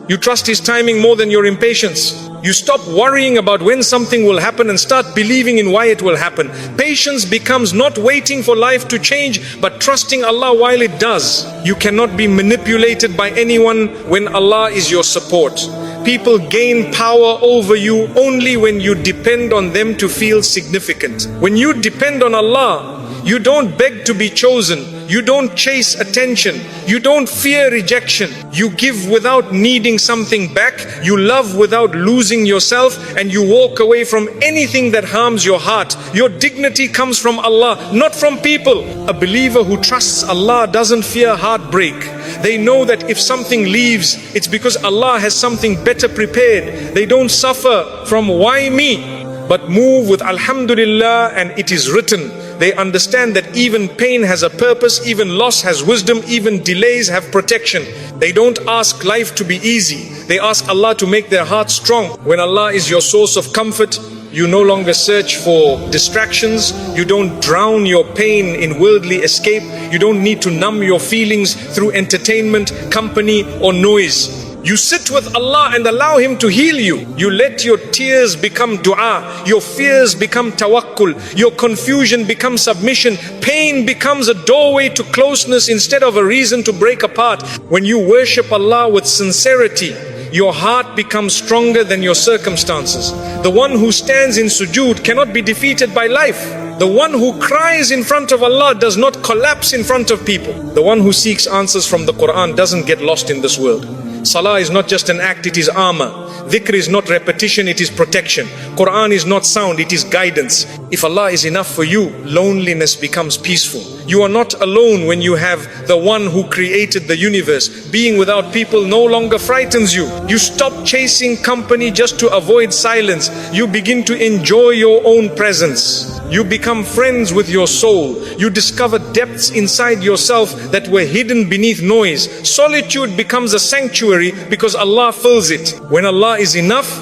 You trust His timing more than your impatience. You stop worrying about when something will happen and start believing in why it will happen. Patience becomes not waiting for life to change, but trusting Allah while it does. You cannot be manipulated by anyone when Allah is your support. People gain power over you only when you depend on them to feel significant. When you depend on Allah, you don't beg to be chosen. You don't chase attention. You don't fear rejection. You give without needing something back. You love without losing yourself, and you walk away from anything that harms your heart. Your dignity comes from Allah, not from people. A believer who trusts Allah doesn't fear heartbreak. They know that if something leaves, it's because Allah has something better prepared. They don't suffer from why me, but move with Alhamdulillah and it is written. They understand that even pain has a purpose, even loss has wisdom, even delays have protection. They don't ask life to be easy. They ask Allah to make their heart strong. When Allah is your source of comfort, you no longer search for distractions. You don't drown your pain in worldly escape. You don't need to numb your feelings through entertainment, company, or noise. You sit with Allah and allow Him to heal you. You let your tears become dua. Your fears become tawakkul. Your confusion becomes submission. Pain becomes a doorway to closeness instead of a reason to break apart. When you worship Allah with sincerity, your heart becomes stronger than your circumstances. The one who stands in sujood cannot be defeated by life. The one who cries in front of Allah does not collapse in front of people. The one who seeks answers from the Quran doesn't get lost in this world. Salah is not just an act, it is armor. Dhikr is not repetition, it is protection. Quran is not sound, it is guidance. If Allah is enough for you, loneliness becomes peaceful. You are not alone when you have the one who created the universe. Being without people no longer frightens you. You stop chasing company just to avoid silence. You begin to enjoy your own presence. You become friends with your soul. You discover depths inside yourself that were hidden beneath noise. Solitude becomes a sanctuary because Allah fills it. When Allah is enough,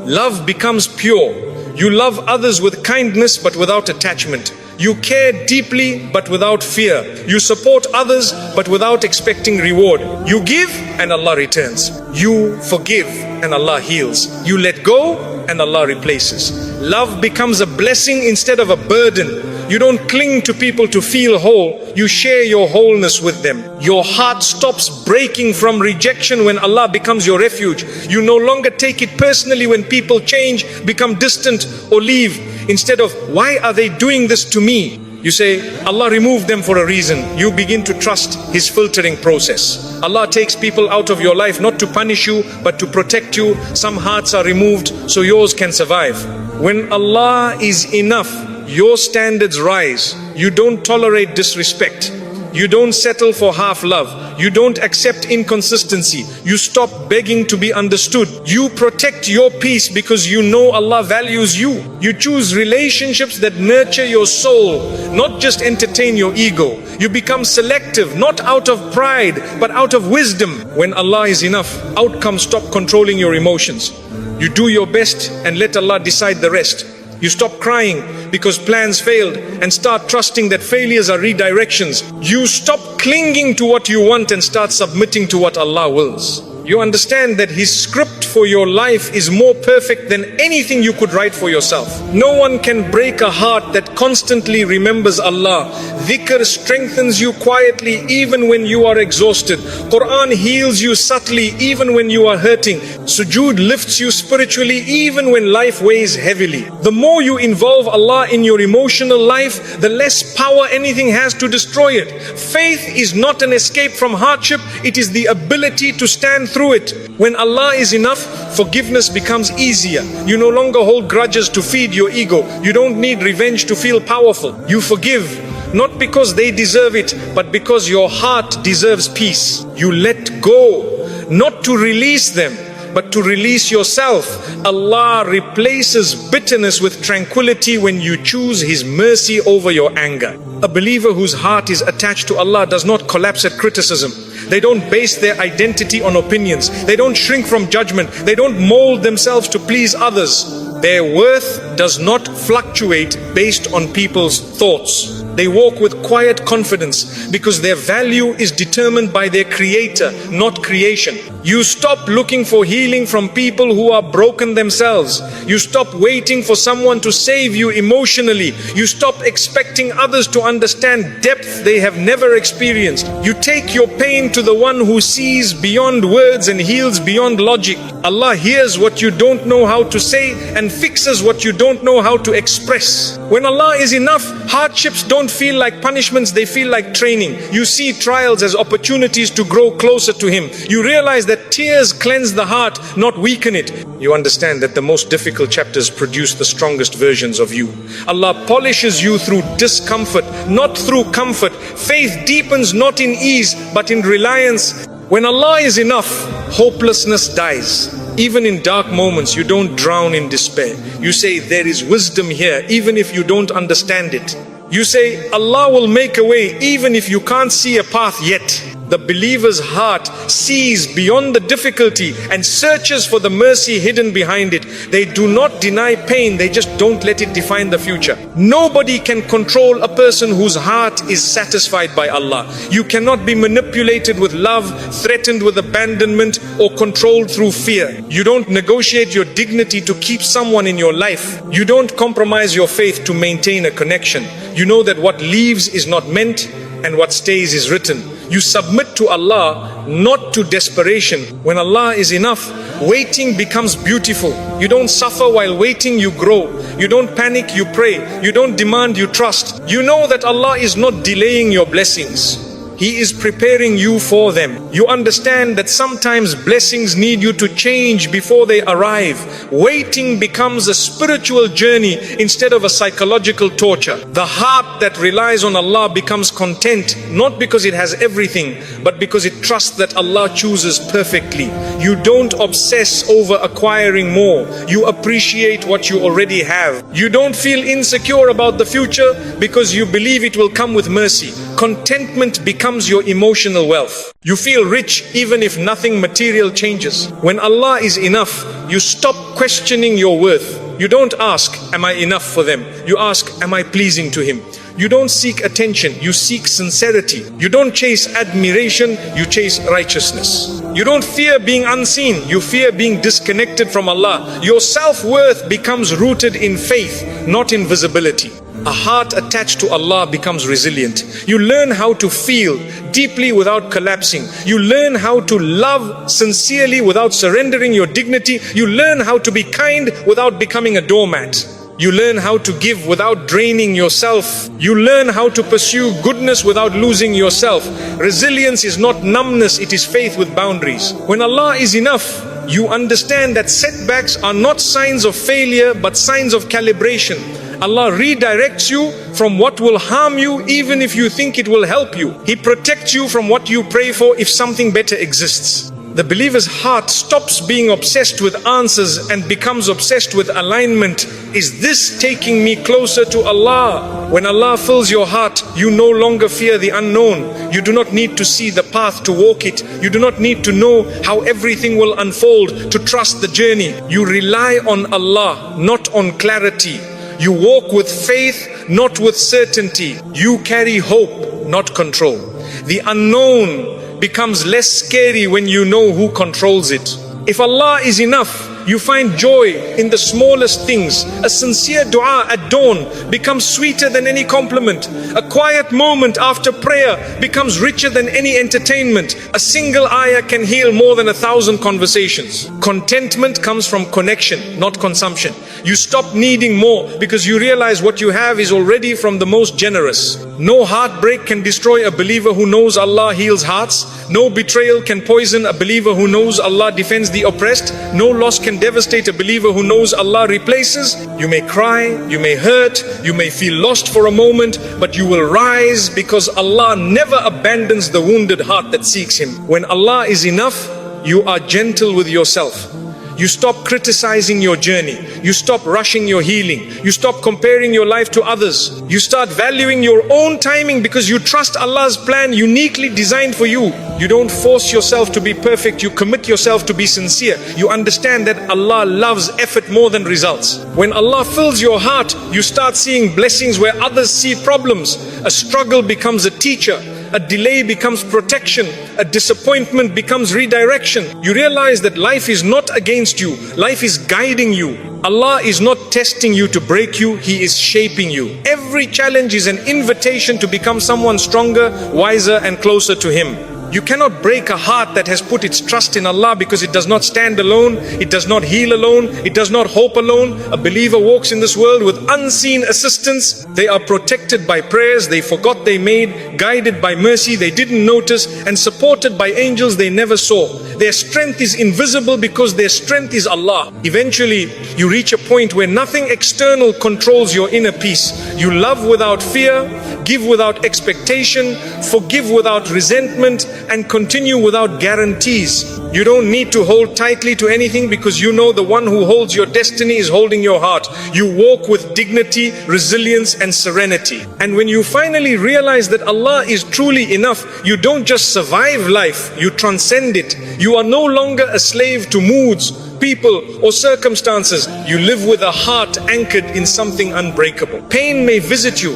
love becomes pure. You love others with kindness but without attachment. You care deeply but without fear. You support others but without expecting reward. You give and Allah returns. You forgive and Allah heals. You let go and Allah replaces. Love becomes a blessing instead of a burden. You don't cling to people to feel whole. You share your wholeness with them. Your heart stops breaking from rejection when Allah becomes your refuge. You no longer take it personally when people change, become distant, or leave. Instead of, why are they doing this to me? You say, Allah removed them for a reason. You begin to trust His filtering process. Allah takes people out of your life not to punish you, but to protect you. Some hearts are removed so yours can survive. When Allah is enough, your standards rise. You don't tolerate disrespect. You don't settle for half love. You don't accept inconsistency. You stop begging to be understood. You protect your peace because you know Allah values you. You choose relationships that nurture your soul, not just entertain your ego. You become selective, not out of pride, but out of wisdom. When Allah is enough, outcomes stop controlling your emotions. You do your best and let Allah decide the rest. You stop crying because plans failed and start trusting that failures are redirections. You stop clinging to what you want and start submitting to what Allah wills. You understand that His script for your life is more perfect than anything you could write for yourself. No one can break a heart that constantly remembers Allah. Dhikr strengthens you quietly even when you are exhausted. Quran heals you subtly even when you are hurting. Sujood lifts you spiritually even when life weighs heavily. The more you involve Allah in your emotional life, the less power anything has to destroy it. Faith is not an escape from hardship, it is the ability to stand through it. When Allah is enough, forgiveness becomes easier. You no longer hold grudges to feed your ego. You don't need revenge to feel powerful. You forgive, not because they deserve it, but because your heart deserves peace. You let go, not to release them, but to release yourself. Allah replaces bitterness with tranquility when you choose His mercy over your anger. A believer whose heart is attached to Allah does not collapse at criticism. They don't base their identity on opinions. They don't shrink from judgment. They don't mold themselves to please others. Their worth does not fluctuate based on people's thoughts. They walk with quiet confidence because their value is determined by their Creator, not creation. You stop looking for healing from people who are broken themselves. You stop waiting for someone to save you emotionally. You stop expecting others to understand depth they have never experienced. You take your pain to the one who sees beyond words and heals beyond logic. Allah hears what you don't know how to say and fixes what you don't know how to express. When Allah is enough, hardships don't feel like punishments, they feel like training. You see trials as opportunities to grow closer to Him. You realize that tears cleanse the heart, not weaken it. You understand that the most difficult chapters produce the strongest versions of you. Allah polishes you through discomfort, not through comfort. Faith deepens not in ease, but in reliance. When Allah is enough, hopelessness dies. Even in dark moments, you don't drown in despair. You say, there is wisdom here, even if you don't understand it. You say, Allah will make a way, even if you can't see a path yet. The believer's heart sees beyond the difficulty and searches for the mercy hidden behind it. They do not deny pain, they just don't let it define the future. Nobody can control a person whose heart is satisfied by Allah. You cannot be manipulated with love, threatened with abandonment, or controlled through fear. You don't negotiate your dignity to keep someone in your life. You don't compromise your faith to maintain a connection. You know that what leaves is not meant and what stays is written. You submit to Allah, not to desperation. When Allah is enough, waiting becomes beautiful. You don't suffer while waiting, you grow. You don't panic, you pray. You don't demand, you trust. You know that Allah is not delaying your blessings. He is preparing you for them. You understand that sometimes blessings need you to change before they arrive. Waiting becomes a spiritual journey instead of a psychological torture. The heart that relies on Allah becomes content, not because it has everything, but because it trusts that Allah chooses perfectly. You don't obsess over acquiring more. You appreciate what you already have. You don't feel insecure about the future because you believe it will come with mercy. Contentment becomes your emotional wealth. You feel rich even if nothing material changes. When Allah is enough, you stop questioning your worth. You don't ask, am I enough for them? You ask, am I pleasing to Him? You don't seek attention, you seek sincerity. You don't chase admiration, you chase righteousness. You don't fear being unseen, you fear being disconnected from Allah. Your self-worth becomes rooted in faith, not in visibility. A heart attached to Allah becomes resilient. You learn how to feel deeply without collapsing. You learn how to love sincerely without surrendering your dignity. You learn how to be kind without becoming a doormat. You learn how to give without draining yourself. You learn how to pursue goodness without losing yourself. Resilience is not numbness, it is faith with boundaries. When Allah is enough, you understand that setbacks are not signs of failure but signs of calibration. Allah redirects you from what will harm you, even if you think it will help you. He protects you from what you pray for if something better exists. The believer's heart stops being obsessed with answers and becomes obsessed with alignment. Is this taking me closer to Allah? When Allah fills your heart, you no longer fear the unknown. You do not need to see the path to walk it. You do not need to know how everything will unfold to trust the journey. You rely on Allah, not on clarity. You walk with faith, not with certainty. You carry hope, not control. The unknown becomes less scary when you know who controls it. If Allah is enough, you find joy in the smallest things. A sincere dua at dawn becomes sweeter than any compliment. A quiet moment after prayer becomes richer than any entertainment. A single ayah can heal more than 1,000 conversations. Contentment comes from connection, not consumption. You stop needing more because you realize what you have is already from the most generous. No heartbreak can destroy a believer who knows Allah heals hearts. No betrayal can poison a believer who knows Allah defends the oppressed. No loss can devastate a believer who knows Allah replaces. You may cry, you may hurt, you may feel lost for a moment, but you will rise because Allah never abandons the wounded heart that seeks Him. When Allah is enough, you are gentle with yourself. You stop criticizing your journey. You stop rushing your healing. You stop comparing your life to others. You start valuing your own timing because you trust Allah's plan uniquely designed for you. You don't force yourself to be perfect. You commit yourself to be sincere. You understand that Allah loves effort more than results. When Allah fills your heart, you start seeing blessings where others see problems. A struggle becomes a teacher. A delay becomes protection. A disappointment becomes redirection. You realize that life is not against you. Life is guiding you. Allah is not testing you to break you. He is shaping you. Every challenge is an invitation to become someone stronger, wiser, and closer to Him. You cannot break a heart that has put its trust in Allah because it does not stand alone, it does not heal alone, it does not hope alone. A believer walks in this world with unseen assistance. They are protected by prayers they forgot they made, guided by mercy they didn't notice, and supported by angels they never saw. Their strength is invisible because their strength is Allah. Eventually, you reach a point where nothing external controls your inner peace. You love without fear, give without expectation, forgive without resentment, and continue without guarantees. You don't need to hold tightly to anything because you know the one who holds your destiny is holding your heart. You walk with dignity, resilience, and serenity. And when you finally realize that Allah is truly enough, you don't just survive life, you transcend it. You are no longer a slave to moods, people, or circumstances. You live with a heart anchored in something unbreakable. Pain may visit you,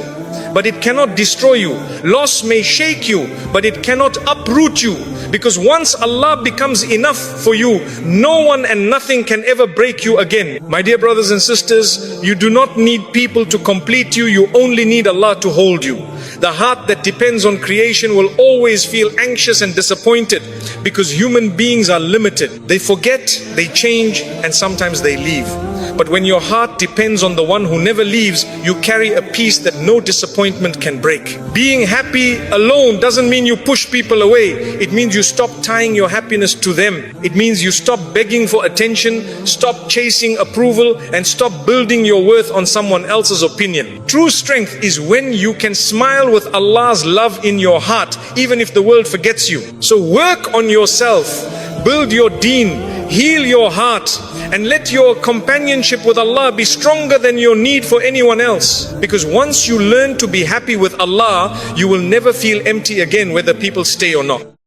but it cannot destroy you. Loss may shake you, but it cannot uproot you. Because once Allah becomes enough for you, no one and nothing can ever break you again. My dear brothers and sisters, you do not need people to complete you. You only need Allah to hold you. The heart that depends on creation will always feel anxious and disappointed because human beings are limited. They forget, they change, and sometimes they leave. But when your heart depends on the one who never leaves, you carry a peace that no disappointment can break. Being happy alone doesn't mean you push people away. It means you stop tying your happiness to them. It means you stop begging for attention, stop chasing approval, and stop building your worth on someone else's opinion. True strength is when you can smile with Allah's love in your heart, even if the world forgets you. So work on yourself, build your deen, heal your heart, and let your companionship with Allah be stronger than your need for anyone else. Because once you learn to be happy with Allah, you will never feel empty again, whether people stay or not.